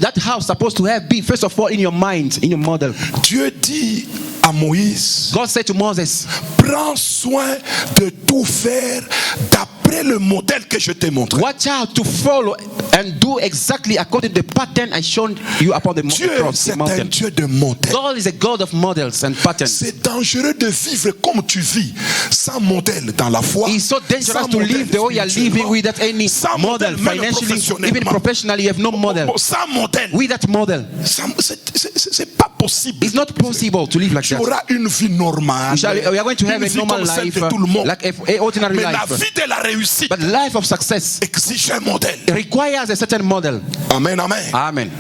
that house supposed to be first of all in your mind, in your model. Dieu dit à Moïse, God said to Moses, prends soin de tout faire d'après le modèle que je t'ai montré. watch out to follow and do exactly according to the pattern I showed you upon the Dieu, c'est un mountain. Dieu de modèle. God is a God of models and patterns. C'est dangereux de vivre comme tu vis, sans modèle dans la foi. It's so dangerous to live the way you are living without any sans model, même financially, even professionnellement. professionally, you have no model. Sans modèle. With that model, C'est pas possible. It's not possible to live like Tu that. auras une vie normale. We are going to have Une a vie normal comme celle life, de tout le monde. like an ordinary Mais la life. vie de la réussite But life of success exige un modèle. requires a certain model. Amen, amen. Amen.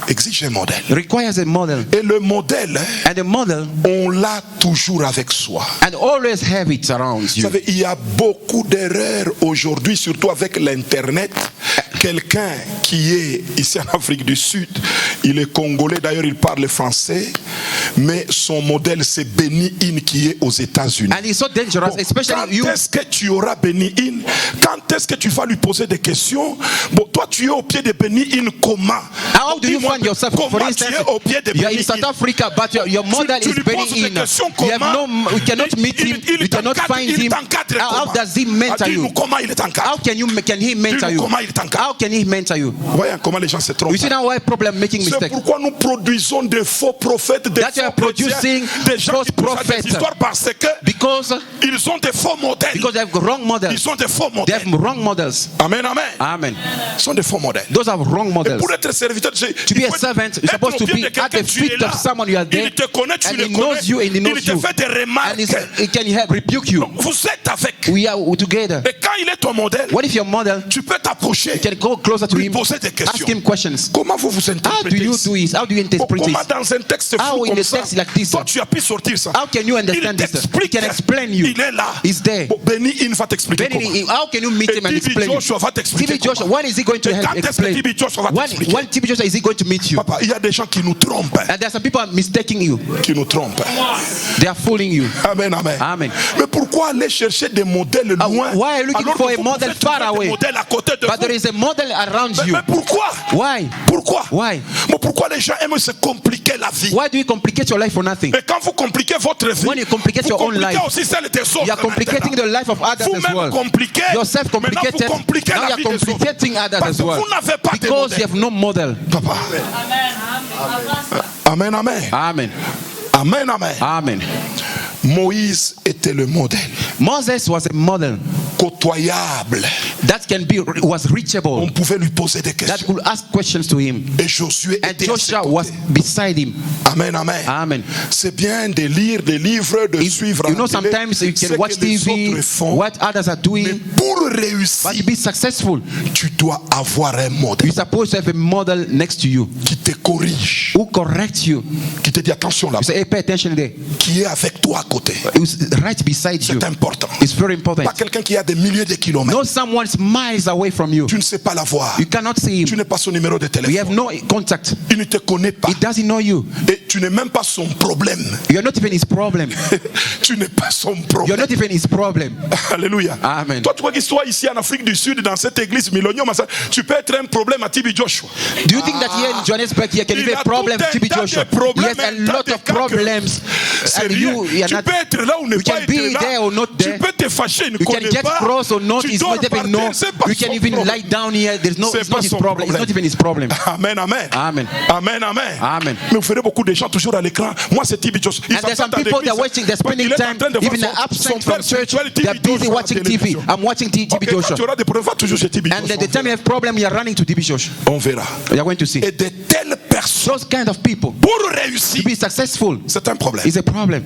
Exige un modèle. Requires a model. Et le modèle, And the model, on l'a toujours avec soi. and always have it around Vous you. savez, il y a beaucoup d'erreurs aujourd'hui, surtout avec l'Internet. Quelqu'un qui est ici en Afrique du Sud, il est congolais, d'ailleurs il parle français, mais son modèle c'est Benny Hinn qui est aux États-Unis. And it's so dangerous, Bon, especially quand you. est-ce que tu auras Benny Hinn? Quand est-ce que tu vas lui poser des questions? Bon, toi tu es au pied de Benny Hinn comment? How do you Dis-moi, find yourself? For comment instance, tu es au pied de you are Benny in South Hinn? Africa, but your model Tu is lui Benny poses des Hinn. questions You have comment? we cannot meet him. We cannot find him. How does he mentor Dis-nous you? comment il est encadré. How can he mentor Dis-nous you? comment il est encadré. How can he mentor you? Voyez comment les gens se trompent. You see now why problem making C'est mistake. pourquoi nous produisons des faux prophètes, des That you faux are producing chrétiens, des gens false qui poussent à prophets. des histoires parce que Because ils ont des faux modèles. they have wrong models. Ils ont des faux They modèles. have wrong models. Amen, amen. Amen. Ils sont des faux modèles. Those are wrong Et models. pour être serviteur, To be a servant, you're supposed to be at the feet of someone you are there, il te connaît, tu and le he knows you, and he connais. knows Il te you. fait des And remarques. he can rebuke you. Vous êtes avec. We are together. Et quand il est ton modèle, What if your model, tu peux t'approcher, you can go closer to lui him, poser des ask questions. him questions. Comment vous How do interprétez you ça? do it? How do you interpret Comment it? dans un texte How flou in comme a ça, text like this? toi tu as pu sortir ça? How can you understand Il this? He t'explique. can explain you. Il est là. He's there. Bon, Benny Hinn va t'expliquer Then comment. how can you meet him and Et TB explain you? Joshua va t'expliquer TB Joshua, comment. when is he going to Et help quand est-ce que explain? TB Joshua va t'expliquer? When TB Joshua is he going to meet you? Papa, il y a des gens qui nous trompent. And there are some people mistaking you. Qui nous trompent. They are fooling you. Amen, amen. Amen. Mais pourquoi aller chercher des modèles loin? Why are you looking alors for que a vous model pouvez far trouver des away? modèles à côté de But vous? there is a model around you. Mais pourquoi? Why? Pourquoi? Why? Mais pourquoi les gens aiment se compliquer la vie? Why do you complicate your life for nothing? Mais quand vous compliquez votre vie, When you complicate vous your own compliquez life, aussi celle des autres. You are complicating the life of others as Vous-même well. compliquez. Yourself Maintenant, complicated. vous compliquez Now la you are vie des autres. complicating others Parce as que well. vous n'avez pas de Because you modèle. have no model. Papa. Amen, amen. Amen. Amen, amen. Amen. Moïse était le modèle. Moses was a model Côtoyable. that was reachable. On pouvait lui poser des That questions. could ask questions to him. Et Josué And était à ses Joshua côtés. was beside him. Amen, amen. Amen. C'est bien de lire des livres, de suivre You know, à la télé sometimes you ce can watch que les TV, autres font. what others are Mais doing, pour but to réussir, be successful, tu dois avoir un modèle you're supposed to have a model next to you qui te corrige, who corrects you. qui te dit attention là, You say, hey, pay attention there. qui est avec toi à côté. Who's right beside you. C'est important. It's very important. Pas quelqu'un qui est à des milliers de kilomètres. Not someone's miles away from you. Tu ne sais pas la voir. You cannot see Tu him. n'as pas son numéro de You have téléphone. no contact. Il ne te connaît pas. He doesn't know you. Et tu n'es même pas son problème. You're not even his problem. Tu n'es pas son You're problème. not even his problem. Alléluia. Amen. Toi, tu vois qu'il soit ici en Afrique du Sud, dans cette église Millennium, tu peux être un problème à TB Joshua. Do you think that here in Johannesburg you can Il be a a problem tout un to be tas de Joshua? He problèmes, has a un tas lot de of cas que- problems. C'est And rien. you are Tu not. peux être là ou ne You pas can être be là. there or not Tu there. peux te fâcher, il ne You can connaît get pas. cross or not. Tu He's dors not par even terre, know. c'est pas You son can even problème. lie down here. There's no. C'est It's pas not his son problem. It's problème. not even his problem. Amen, amen. Amen. Amen, amen. Amen. Mais vous verrez beaucoup de gens toujours à l'écran. Moi, c'est TB Joshua. Ils And there's some s'entendent à people that are l'église. watching, they're spending Il est en time, train de voir even son absent père from church, spirituel, they're TB busy Joshua à la watching TV. télévision. I'm watching TB Ok, quand Joshua. tu auras des problèmes, va toujours chez TB And Joshua. the time you have problem, you're running to TB Joshua. On verra. You're going to see. Et de telles personnes, Those kind of people, pour to réussir, be successful, c'est un problème. is a problem.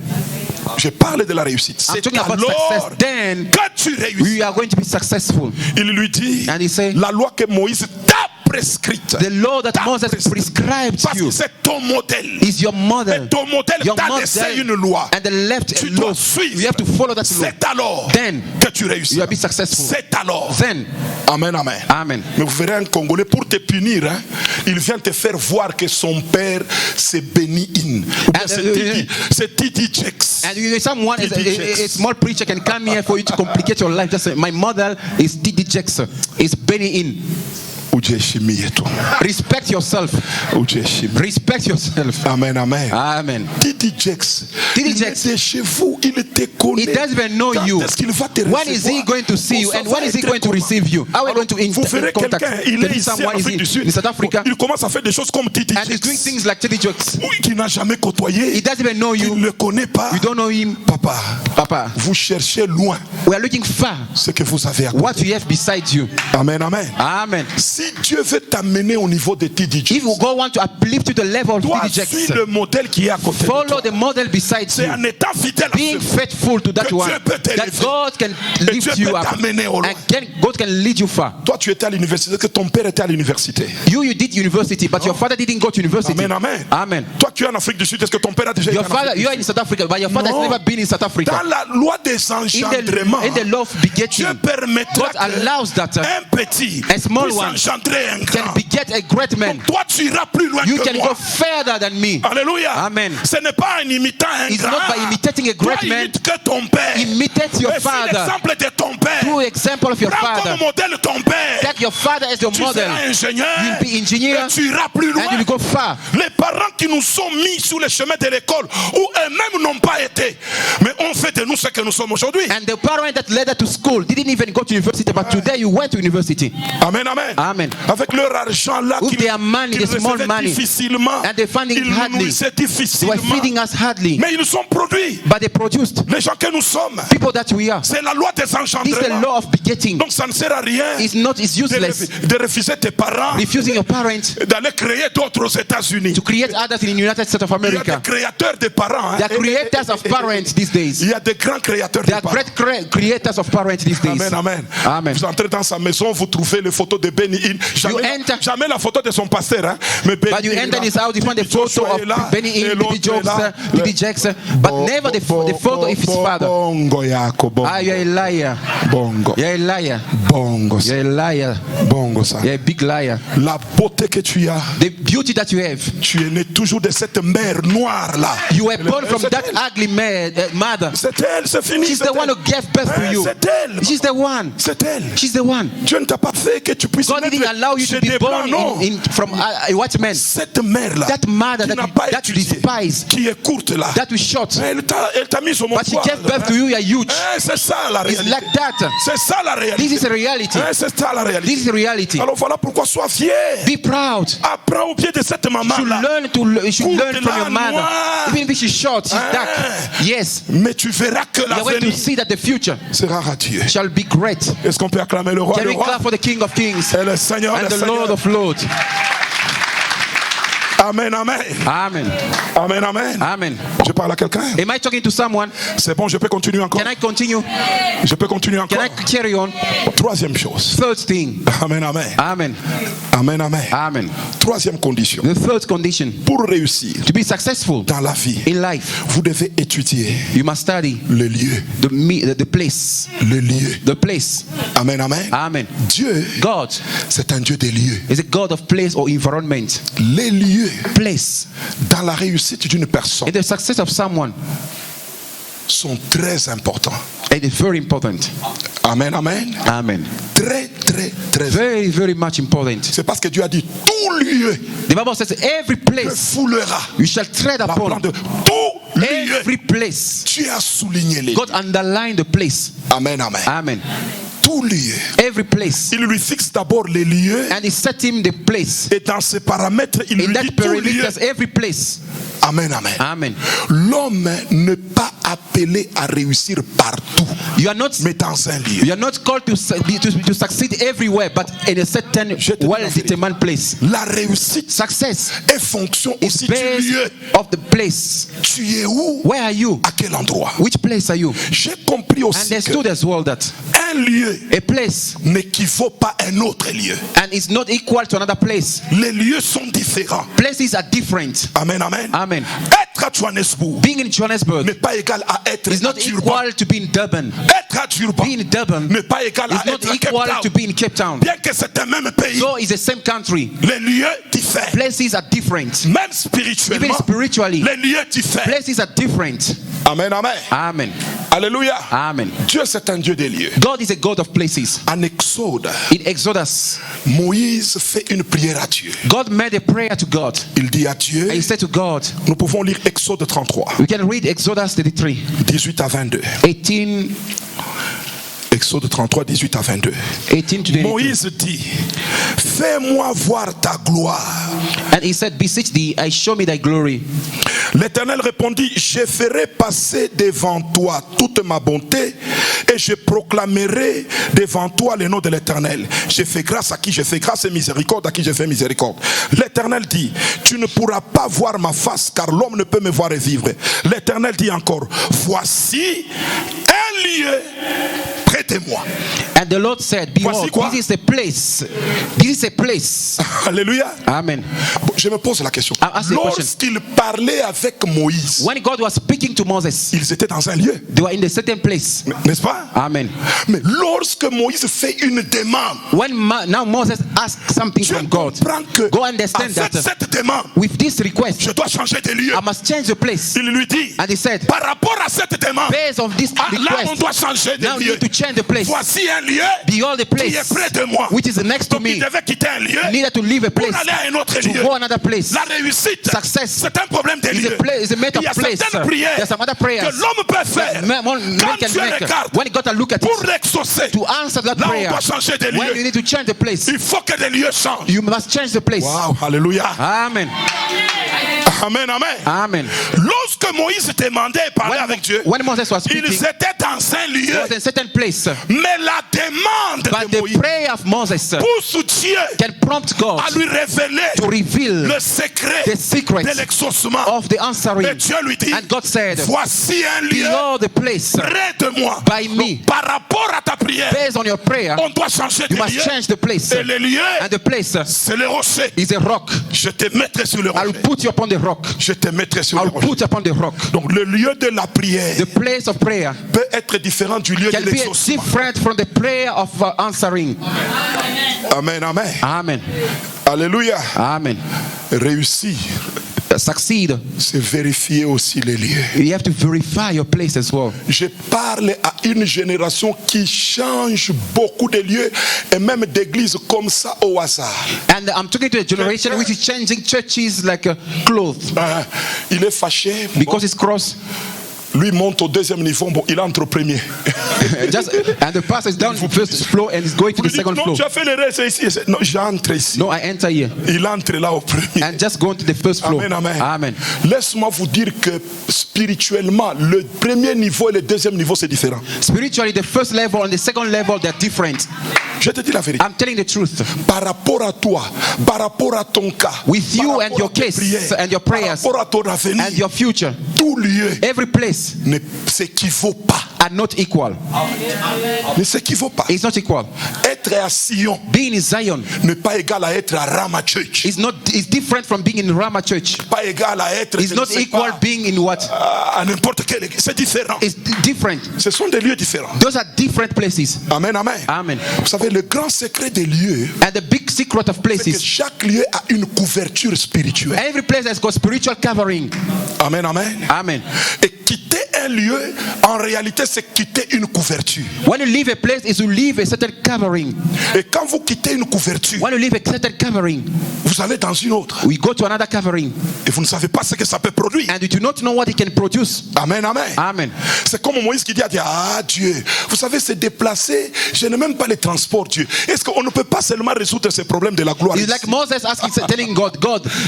Je parle de la réussite. I'm C'est talking about alors success. Then que tu réussis. we are going to be successful. Il lui dit, And he said, la loi que Moïse t'a prescrite, the law that Moses prescribed parce you que c'est ton modèle. is your model. Et ton modèle Your t'a laissé une loi. and the left Tu law. dois suivre. You have to follow that law. C'est alors Then que tu réussis. you will be successful. C'est alors. Then, Amen, amen. amen. Mais vous verrez un Congolais, pour te punir, hein, il vient te faire voir que son père, c'est Benny Hinn. Ou bien c'est T.D. Jakes. And someone, TD Jakes. a small preacher can come here for you to complicate your life. Just say, my model is TD Jakes. It's Benny Hinn. Respect yourself. Respect yourself. Amen, amen. Amen. T.D. Jakes. TD Jakes. Il est chez vous, il te connaît. He doesn't even know Quand you. est-ce qu'il va te When is he recevoir? going to see you? Ça And va when is he être going to comment? receive you? How are you going to Vous verrez quelqu'un, contact? il est Maybe ici en someone Afrique du is Sud. in South Africa Il commence à faire des choses comme T.D. and he's doing Jakes. things like TD Jakes. Oui, qui n'a jamais côtoyé. He doesn't even know Il you. ne le connaît pas. You don't know him. Papa, Papa, vous cherchez loin we are looking far. ce que vous avez à côté. What you have beside you. Amen, amen. Amen. Si Si Dieu veut t'amener au niveau de TD If Jakes, God wants to uplift you to the level of toi TD suis Jakes, le modèle qui est à côté de follow toi. the model beside C'est you. en étant fidèle à Being ce faithful to that que one, Dieu peut t'élever. that God can Et lift Dieu you peut up, t'amener au loin. and God can lead you far. Toi, tu étais à l'université, que ton père était à l'université. You did university, but your father didn't go to university. Amen, amen. Amen. Toi, tu es en Afrique du Sud, est-ce que ton père a déjà été Your en father, Afrique you are in South Africa, but your father Non. has never been in South Africa. Dans la loi des engendrements, In the law of begetting, Dieu permettra God allows that un petit a small puisse one engendrer un can grand. beget a great man. Donc, toi, tu iras plus loin You que can moi. go further than me. Alléluia. Amen. Ce n'est pas en imitant un It's grand. not by imitating a great Toi, man. imite que ton père. Imitate your Et suis father. l'exemple de ton père. Do example of your Prends father. comme modèle ton père. Take your father as your Tu model. seras ingénieur. You'll be engineer. Et tu iras plus loin. And you will go far. Les parents qui nous sont mis sur le chemin de l'école, où eux-mêmes n'ont pas été, mais ont fait de nous ce que nous sommes aujourd'hui. And the parent that led her to school didn't even go to university, but today you went to university. Amen, amen. Amen. Avec leur argent là, With their money, qu'ils the small recevaient money, difficilement, and they finding ils it nous hardly. nourrissaient They were difficilement. feeding us hardly, Mais ils sont produits. but they produced Les gens que nous sommes, people that we are. c'est la loi des This is the engendrements. law of begetting. Donc ça ne sert à rien It's useless. de refuser tes parents, Refusing your parents d'aller créer d'autres aux États-Unis. to create others in the United States of Il y a America. des créateurs de parents. They are creators of parents these days. Il y a des grands créateurs They de are parents. great creators of parents these days. Amen, amen. Amen. Vous entrez dans sa maison, vous trouvez les photos de Benny Hinn. Jamais la photo de son pasteur, hein. Mais Benny But you Hinn enter là, his house, you find the photo Joshua est là, of Benny et Hinn, l'autre D.B. est là. D.B. Jackson, but never the photo of his father. Bongo Yako, bongo. Ah, you're a liar. Bongo. You're a liar. Bongo. You're a liar. Bongo ça. You're a big liar. La beauté que tu as, The beauty that you have, tu es né toujours de cette mère noire là. you were born from C'est that elle. ugly mother. C'est elle, c'est fini. She's c'est the one elle. who gave birth to Hein, you. c'est elle. She's the one. C'est elle. She's the one. Dieu ne t'a pas fait que tu puisses God didn't naître allow you chez to be des blancs, born non. from a white man. Cette mère là, That mother qui that n'a you- pas that you étudié, despise, qui est courte là, that you shot, elle t'a mis sur mon but she poids. gave birth to you, you're huge. C'est ça la It's réalité. like that. C'est ça la réalité. This is a reality. C'est ça la réalité. This is a reality. Alors voilà pourquoi sois fier. Be proud. Apprends au pied de cette maman You là. should learn from your mother. Noire. Even if she's short, she's dark. Yes. Mais tu verras que You're going to l'avenir see that the future sera radieux. shall be great. Est-ce qu'on peut acclamer le roi Can des we rois clap for the King of Kings et le Seigneur and des the Lord seigneurs? of Lords? Amen, amen. Amen. Amen, amen. Amen. Je parle à quelqu'un. Am I talking to someone? C'est bon, je peux continuer encore. Can I continue? Je peux continuer encore. Can I carry on? Troisième chose. Third thing. Amen, amen. Amen. Amen, amen. Amen. Troisième condition. The third condition Pour réussir to be successful dans la vie, in life, vous devez étudier you must study le lieu. the place. Le lieu. The place. Amen, amen. Amen. Dieu, God c'est un Dieu des lieux. is a God of place or environment. Les lieux Place. dans la réussite d'une personne And the success of someone sont très importants. it is very important. Amen, amen. Amen. Très, très, très. Very, very much important. C'est parce que Dieu a dit tout lieu The Bible says every que place foulera you shall tread la plante upon. de tout lieu. Every place. Tu as souligné les. God underlined the place. Amen, amen. Amen. Tout lieu. Every place. Il lui fixe d'abord les lieux And he set him the place. et dans ses paramètres, il In lui that dit tout lieu. perimeter, every place. Amen, amen. Amen. L'homme n'est pas appelé à réussir partout, You are not mais dans un lieu. you are not called to succeed everywhere, but in a certain Je te dis la well-determined place. La réussite Success est fonction is aussi du based lieu. of the place. Tu es où? Where are you? À quel endroit? Which place are you? J'ai compris aussi Understood as well that qu'un lieu a place n'équivaut pas à un autre lieu. and is not equal to another place. Les lieux sont différents. Places are different. Amen, amen. Amen. Être à Johannesburg Being in Johannesburg n'est pas égal à être is not à Durban. equal to being in Durban. Être à Durban Being in Durban n'est pas égal is à not être à Cape equal to Town. being in Cape Town. Bien que c'est un même pays, So it's the same country. les lieux diffèrent. Places are different. Même Even spirituellement, spiritually, les lieux diffèrent. places are different. Amen, amen. Amen. Alléluia. Amen. Dieu, c'est un Dieu des lieux. God is a God of places. En Exode, In Exodus, Moïse fait une prière à Dieu. God made a prayer to God. Il dit à Dieu, And he said to God, nous pouvons lire Exode 33, we can read Exodus 33, 18 à 22. 18, Exode 33, 18 à 22. 18 to 22. Moïse dit, fais-moi voir ta gloire. And he said, beseech thee, I show me thy glory. L'Éternel répondit, je ferai passer devant toi toute ma bonté et je proclamerai devant toi le nom de l'Éternel. Je fais grâce à qui je fais grâce et miséricorde à qui je fais miséricorde. L'Éternel dit, tu ne pourras pas voir ma face car l'homme ne peut me voir et vivre. L'Éternel dit encore, voici un lieu près de moi. And the Lord said, behold, this is a place. This is a place. Alléluia. Amen. Je me pose la question. Ask the question. Lorsqu'il parlait avec Moïse, When God was speaking to Moses, ils étaient dans un lieu, they were in a certain place. n'est-ce pas? Amen. Mais lorsque Moïse fait une demande, When now Moses asked something je from God, comprends que go understand avec that cette demande, with this request, je dois changer de lieu. I must change the place. Il lui dit, And he said, par rapport à cette demande, based on this là on request, doit changer de now you lieu. need to change the place. Voici un lieu Behold the qui est place près de moi. which is next to Donc il me. devait quitter un lieu You needed to leave a pour place aller à un autre to lieu. go another place. La réussite, Success c'est un problème de is lieu. a matter Il y a of place. certaines prières There's some other prayers que l'homme peut faire man quand can Dieu make. regarde When God look at pour it, l'exaucer. to answer that Là on prayer, doit changer de when you lieu. need to change the place, Il faut que les lieux changent. you must change the place. Wow, alléluia. Amen. Amen, amen. Amen. Lorsque Moïse demandait et parlait avec Dieu, When Moses was ils speaking, étaient dans un he lieu. was in a certain place. Mais la demande But de the Moïse prayer of Moses pousse Dieu can prompt God à lui révéler to reveal le secret the secret de l'exaucement. of the answering. Et Dieu lui dit, And God said, voici un lieu behold the place près de moi. by me. Donc, par rapport à ta prière, Based on your prayer, on doit changer de you must lieu. change the place. Et le lieu, And the place c'est le rocher. is a rock. Je te mettrai sur le I'll rocher. put you upon the rock. Je te mettrai sur le I'll rocher. put you upon the rock. Donc le lieu de la prière The place of prayer peut être différent du lieu de can be l'exaucement. different from the prayer of answering. Amen, amen. Amen. Alléluia. Amen. Réussir, Succeed. c'est vérifier aussi les lieux. You have to verify your place as well. Je parle à une génération qui change beaucoup de lieux et même d'églises comme ça au hasard. And I'm talking to a generation which is changing churches like clothes Il est fâché. because it's cross. Lui monte au deuxième niveau, bon, il entre au premier. And the pastor is down the first floor and is going to Il the dit, second non, floor. tu as fait l'erreur, c'est ici. Non, j'entre ici. No, I enter here Il entre là au premier. and just go to the first floor. Amen, amen. Amen. Laisse-moi vous dire que spirituellement, le premier niveau et le deuxième niveau, c'est différent. Spiritually, the first level and the second level, they're different. Je te dis la vérité. I'm telling the truth. Par rapport à toi, par rapport à ton cas, With par you rapport and your à tes case prières, and your par prayers rapport à ton avenir, and your future, tout lieu every place ne s'équivaut pas. are not equal. Ne s'équivaut pas. It's not equal. Être à Sion Being in Zion n'est pas égal à être à Rama Church. is different from being in Rama Church. Pas égal à être It's je not ne sais equal pas, being in what? à n'importe quelle église. C'est différent. It's different. Ce sont des lieux différents. Those are different places. Amen, amen. Amen. Vous savez, le grand secret des lieux, And the big secret of c'est que places, chaque lieu a une couverture spirituelle. every place has got spiritual covering. Amen, amen. Amen. Et quitter un lieu, en réalité, c'est quitter une couverture. When you leave a place, is to leave a certain covering. Et quand vous quittez une couverture, When you leave a certain covering, vous allez dans une autre. we go to another covering. Et vous ne savez pas ce que ça peut produire. And you do not know what it can produce. Amen, amen. Amen. C'est comme Moïse qui dit à Dieu, ah Dieu, vous savez, se déplacer, je n'ai même pas les transports, Dieu. Est-ce qu'on ne peut pas seulement résoudre ces problèmes de la gloire It's ici? like Moses asking, telling God,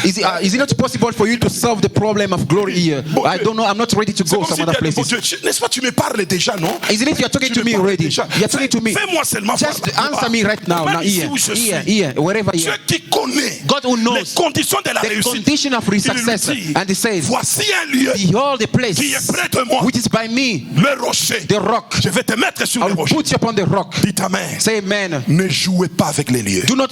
is it not possible for you to solve the problem of glory here? I don't know. I'm not ready to C'est go comme some si other Dieu a dit, bon places. Dieu, n'est-ce pas, tu me parles déjà, non? Isn't it you're talking Tu to me me parles already? déjà. You're talking to me. Fais-moi seulement Just voir. answer me right now. Même Now, ici here, où je suis. here, wherever Dieu here. qui connaît God who knows les conditions de la the réussite. condition of Il success. lui dit, And he says, voici un lieu behold the place qui est près de moi, which is by me, le rocher. the rock. Je vais te mettre sur I le will rocher. put you upon the rock. Dites amen. Say amen. Ne jouez pas avec les lieux. Do not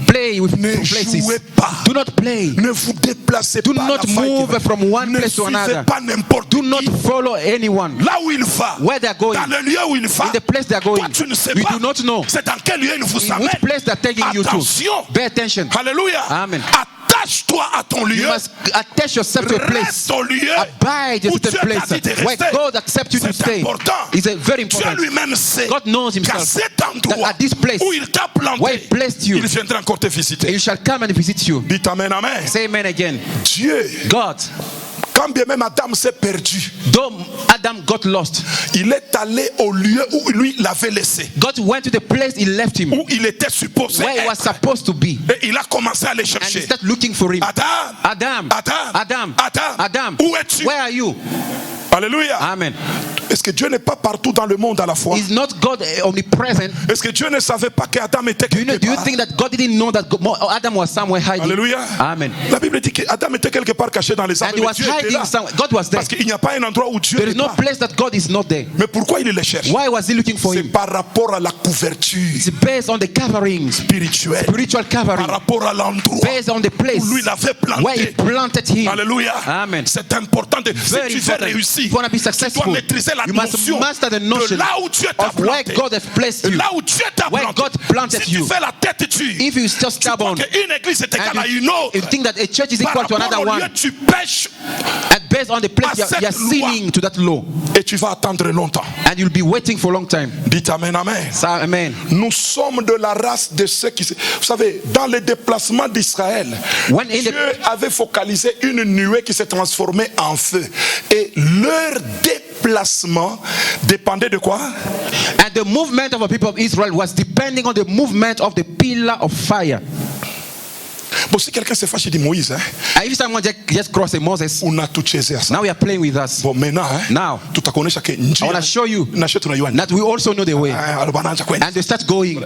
play with Ne places. jouez pas. Do not play. Ne vous déplacez Do pas. not à la faille qui move va. from one Ne place to suivez another. pas n'importe Do not qui. follow anyone. Là où il va, Where they are going, dans le lieu où il va, in the place they are going, toi tu ne sais you pas do not know c'est dans quel lieu il vous in amène. which place they're taking you to. Attention. Pay attention. Alléluia. Amen. Attache-toi à ton lieu. You must attach yourself to a place. Reste au lieu Abide in où a certain Dieu t'a place dit de where rester. God accepts you to C'est stay. important. It's very Dieu important. lui-même sait God knows qu'à himself cet that endroit at this place où il t'a planté, where he placed you, il viendra encore te and visiter. you shall come and visit you. Dites amen, amen. Say amen again. Dieu, God, quand bien même Adam s'est perdu, though Adam got lost, il est allé au lieu où lui l'avait laissé, God went to the place he left him, où il était supposé where he was être. supposed to be, Et il a commencé à aller and he chercher. started looking for him. Adam, Adam, Adam, Adam, Adam, Adam, où es-tu? where are you? Alléluia. Amen. Et Est-ce que Dieu n'est pas partout dans le monde à la fois? Is not God omnipresent? Est-ce que Dieu ne savait pas qu'Adam était Do you quelque think part? that God didn't know that Adam was somewhere hiding? Alléluia. Amen. La Bible dit qu'Adam était quelque part caché dans les arbres. And he Mais was Dieu était là. hiding somewhere. God was there. Parce qu'il n'y a pas un endroit où Dieu There n'est is no pas. place that God is not there. Mais pourquoi il le cherche? Why was he looking for C'est him? par rapport à la couverture It's based on the coverings, spirituelle, spiritual covering, par rapport à l'endroit based on the place où lui l'avait where he planté. planted him. Alléluia. Amen. C'est important. Si Very tu veux important. réussir, If you want to be tu dois successful, maîtriser la you must notion master the de notion là où Dieu t'a of where planté. God has placed you. Là où Dieu t'a Where planté. God planted Si you. tu fais la tête dure, If you just tu crois stubborn qu'une église est égale and à une autre, you think that a church is par equal to rapport another au lieu, one, tu pêches and based on the place à cette you're sinning to that law, et tu vas attendre longtemps. and you'll be waiting for a long time. Dites amen, amen. So, amen. Nous sommes de la race de ceux qui... Vous savez, dans les déplacements d'Israël, When in Dieu the- avait focalisé une nuée qui s'est transformée en feu. Et leur déplacement dépendait de quoi? And the movement of the people of Israel was depending on the movement of the pillar of fire. Bon, si quelqu'un se fâche, il dit Moïse, hein, And if someone just crossed Moses, on a tout chassé à ça. now we are playing with us. Bon, maintenant, hein, Now, tout à connaître chacun. I want to show you that we also know the way. And they start going.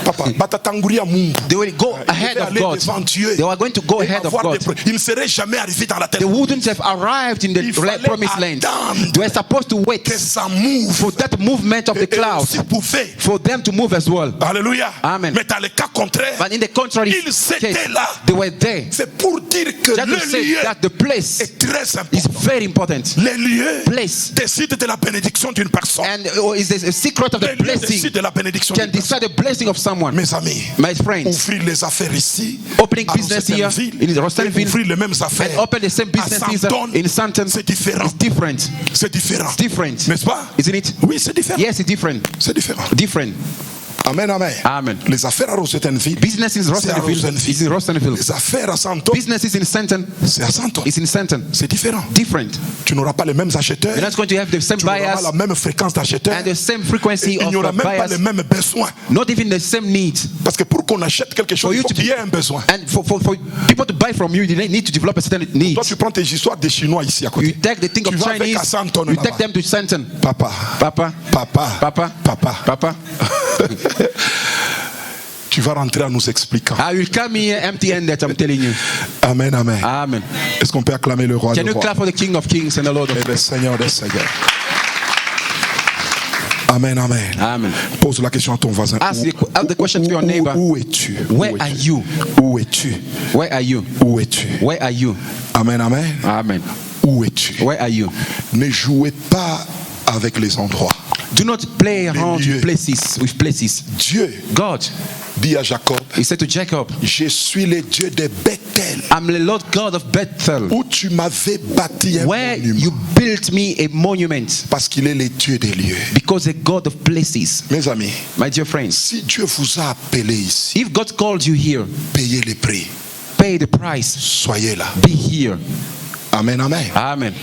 Papa, batatangulia Mungu. They will go ahead of God. They were going to go ahead of God. Il ne serait jamais arrivé dans la terre. They wouldn't have arrived in the Il fallait promised land. attendre They were supposed to wait que ça move. for that movement of the Et clouds, aussi pouvait. for them to move as well. Alléluia. Amen. Mais dans le cas contraire, But in the contrary ils étaient case, là. they were there. C'est pour dire que Just to le say lieu that the place est très is important. very important. Les lieux Place. décident de la bénédiction d'une personne. And is the secret of Les the lieux blessing décident de la bénédiction can d'une personne. decide the blessing of someone. Mes amis, My friends, ouvrir les affaires ici, opening à business here Rosettenville, in Rosettenville, et ouvrir les mêmes affaires and open the same à businesses Santon, in Santon, c'est différent. is different. C'est différent. It's different. N'est-ce pas? Isn't it? Oui, c'est différent. Yes, it's different. C'est différent. Different. Amen, amen. Amen. Les affaires à Rosettenville, Business is c'est à Rosenville. Is in Rosenville. Les affaires à Santon, Business is in Santon. c'est à Santon. Is in Santon. C'est différent. Different. Tu n'auras pas les mêmes acheteurs. You're not going to have the same Tu n'auras pas buyers la même fréquence d'acheteurs. and the same frequency Il of n'y aura même pas buyers. les mêmes besoins. Not even the same needs. Parce que pour qu'on achète quelque chose, For il you faut to qu'il y be- ait un besoin. And for people to buy from you, you need to develop a certain need. Toi, tu prends tes histoires des Chinois ici à You côté. take the thing Tu of vas avec à Chinese, Santon you là-bas. take them to Santon. Papa, Papa, papa, Papa, papa. Papa. Tu vas rentrer en nous expliquant. I will come here empty-handed, I'm telling you. Amen, amen. Amen. Est-ce qu'on peut acclamer le roi Can des you rois clap for the King of Kings and the Lord of et le Seigneur des seigneurs? Amen, amen. Amen. Pose la question à ton voisin. Ask the question to your neighbor. Où es-tu? Where Où are es-tu? you? Où es-tu? Where are you? Où es-tu? Where are you? Amen, amen. Amen. Où es-tu? Where are you? Ne jouez pas avec les endroits. Do not play around lieux. with places. Dieu God, dit à Jacob, he said to Jacob, je suis le Dieu de Bethel, I'm the Lord God of Bethel, où tu m'avais bâti un where monument, you built me a monument, parce qu'il est le Dieu des lieux. because the God of places. Mes amis, My dear friends, si Dieu vous a appelé ici, if God called you here, payez le prix. pay the price. Soyez là. Be here. Amen, amen. Amen.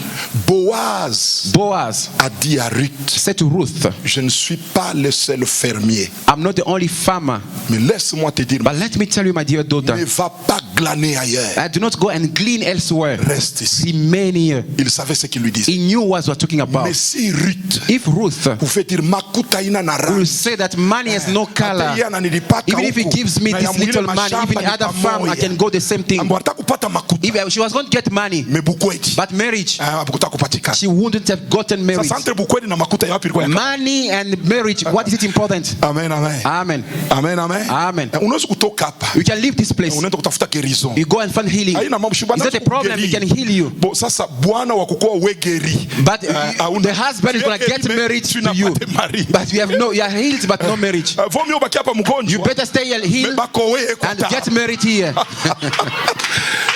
Boaz Boaz a dit à Ruth, said to Ruth, je ne suis pas le seul fermier, I'm not the only farmer, mais laisse-moi te dire, but let me tell you, my dear ne daughter, va pas glaner ailleurs. do not go and glean elsewhere. Reste ici. Remain here. Il savait ce qu'il lui disait. He knew what we were talking about. Mais si Ruth If Ruth pouvait dire makuta ina na will rangi, say that money has no color, Ate yeye ananilipaka even if he huku, gives me na this ya mwile little money, mashamba even other ni farm, I pamoja. can go the same thing. Ambo anataka kupata makuta, If she was going to get money, me bukweti but marriage, hakutaka kupatikana. she wouldn't have gotten married. Sasa entre bukweti na makuta yapi ilikuwa yaka? Money and marriage, what is it important? Amen, amen. Amen. Amen, amen. Amen. Unaweza kutoka hapa, You can leave this place. unaenda kutafuta guérison. You go and find healing. Haina mambo shibana. It's not a problem, he can heal you. Bon, sasa bwana wa kukuwa wegeri. But hauna. the husband is going to get married Tu to n'as you. pas de mari. But you are healed, but no marriage. Vaut mieux ubaki hapa You mgonjwa. better stay Mais healed bakowe eko and ta. get married here.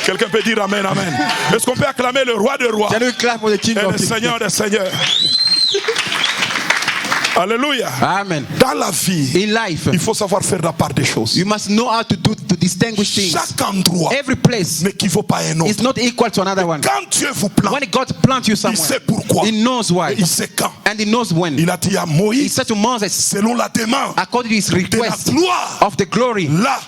Quelqu'un peut dire amen, amen. Est-ce qu'on peut acclamer le roi des rois Can we clap for the King et of le Kings? Seigneur des seigneurs? Alléluia. Amen. Dans la vie, In life, il faut savoir faire la part des choses. you must know how to distinguish things. Chaque endroit Every place n'équivaut pas à un autre. is not equal to another one. Quand Dieu vous plante, When God plants you il sait somewhere, pourquoi. He knows why. Et il sait quand. And He knows when. Il a dit à He Moïse, said to Moses, selon la demande according to his de la request gloire, of the glory, là,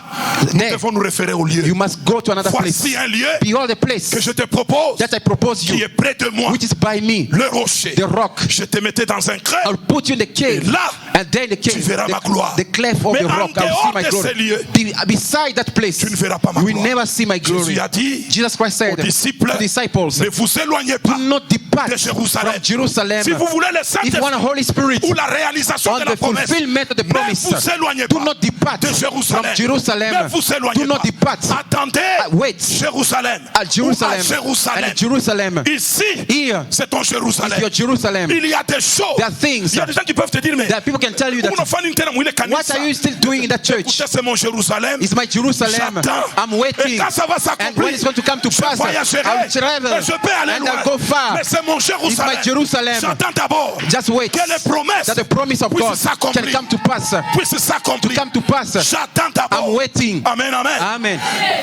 nous there devons nous référer au lieu. you must go to another place. Voici un lieu Behold the place que je te propose, that I propose qui you, est près de moi, which is by me, le rocher. the rock. Je te mettais dans un creux, I'll put you in the cave, et là, and there in the cave, verras ma gloire. the cleft of Mais the en rock, I'll dehors see my de glory. ces lieux, Beside that place, tu ne verras pas ma you will gloire. never see my glory. Jésus a dit Jesus Christ said aux disciples, to the disciples, ne vous éloignez pas do not depart de Jérusalem. from Jerusalem. Si vous voulez le If you want a Saint-Esprit Holy Spirit ou la réalisation on de la the promesse, fulfillment of the ne promise, vous éloignez do pas not depart de from Jérusalem. Jerusalem. Ne vous éloignez Do not pas. depart. Attendez Wait Jérusalem. at Jerusalem. Ou à Jérusalem. And Jerusalem. Ici, Here c'est ton is Jérusalem. your Jerusalem. Il y a des choses. There are things Il y a des gens qui peuvent te dire, mais that people can tell you that what are you still doing in that church? écoutez, c'est mon Jérusalem. It's my Jerusalem. J'attends. I'm Et waiting. quand ça va And when s'accomplir, it's going to come to je pass, voyagerai. I'll travel Et je peux aller and loin. I'll go far. Mais c'est mon It's Jérusalem. my Jerusalem. J'attends d'abord Just wait que les promesses that the promise of puissent God s'accomplir. can come to pass. puissent s'accomplir. Come to pass. J'attends d'abord. I'm waiting. Amen, amen. Amen.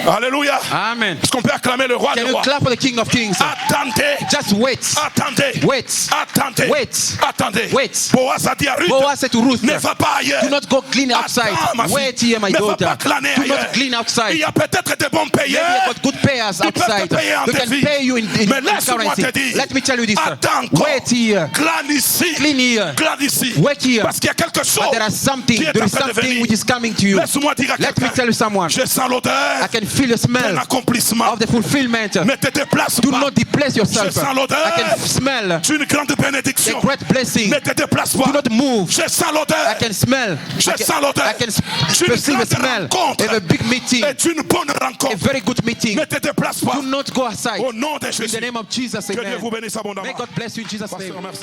Alléluia. Amen. Est-ce qu'on peut acclamer le roi Can des you rois? clap for the King of Kings? Attendez. Just wait. Attendez. Wait. Attendez. Wait. Attendez. Wait. Boaz a dit à Ruth, Boaz said to Ruth, ne va pas ailleurs. do not go clean outside. Attends, ma fille. Wait here, my Ne va daughter. pas glaner Do ailleurs. not clean Il outside. y a peut-être des bons Maybe payeurs. they've got good payers Ils peuvent outside. te payer en They can devise. pay you in Mais laisse-moi currency. te dire. Let me tell you this. Attends encore. Wait here. Glane ici. Clean here. Glane ici. Wait here. Parce qu'il y a quelque chose But there is something. qui est There en is train de something venir. which is coming to you. Laisse-moi dire à Let me quelqu'un. tell you someone. Je sens l'odeur I can feel the d'un smell accomplissement. of the fulfillment. Ne te déplace Do pas. not deplace yourself. Je sens l'odeur I can smell d'une grande the bénédiction. great blessing. Ne te déplace pas. Do not move. Je sens I l'odeur can smell. Je sens l'odeur. I can d'une perceive the grande smell rencontre of a big meeting. et d'une bonne A rencontre. very good meeting. Ne te déplace pas. Do not go aside. Au nom de In the Jésus. name of Jesus, Que Dieu amen. vous bénisse abondamment. May God bless you in Jesus' name. Pasteur, merci.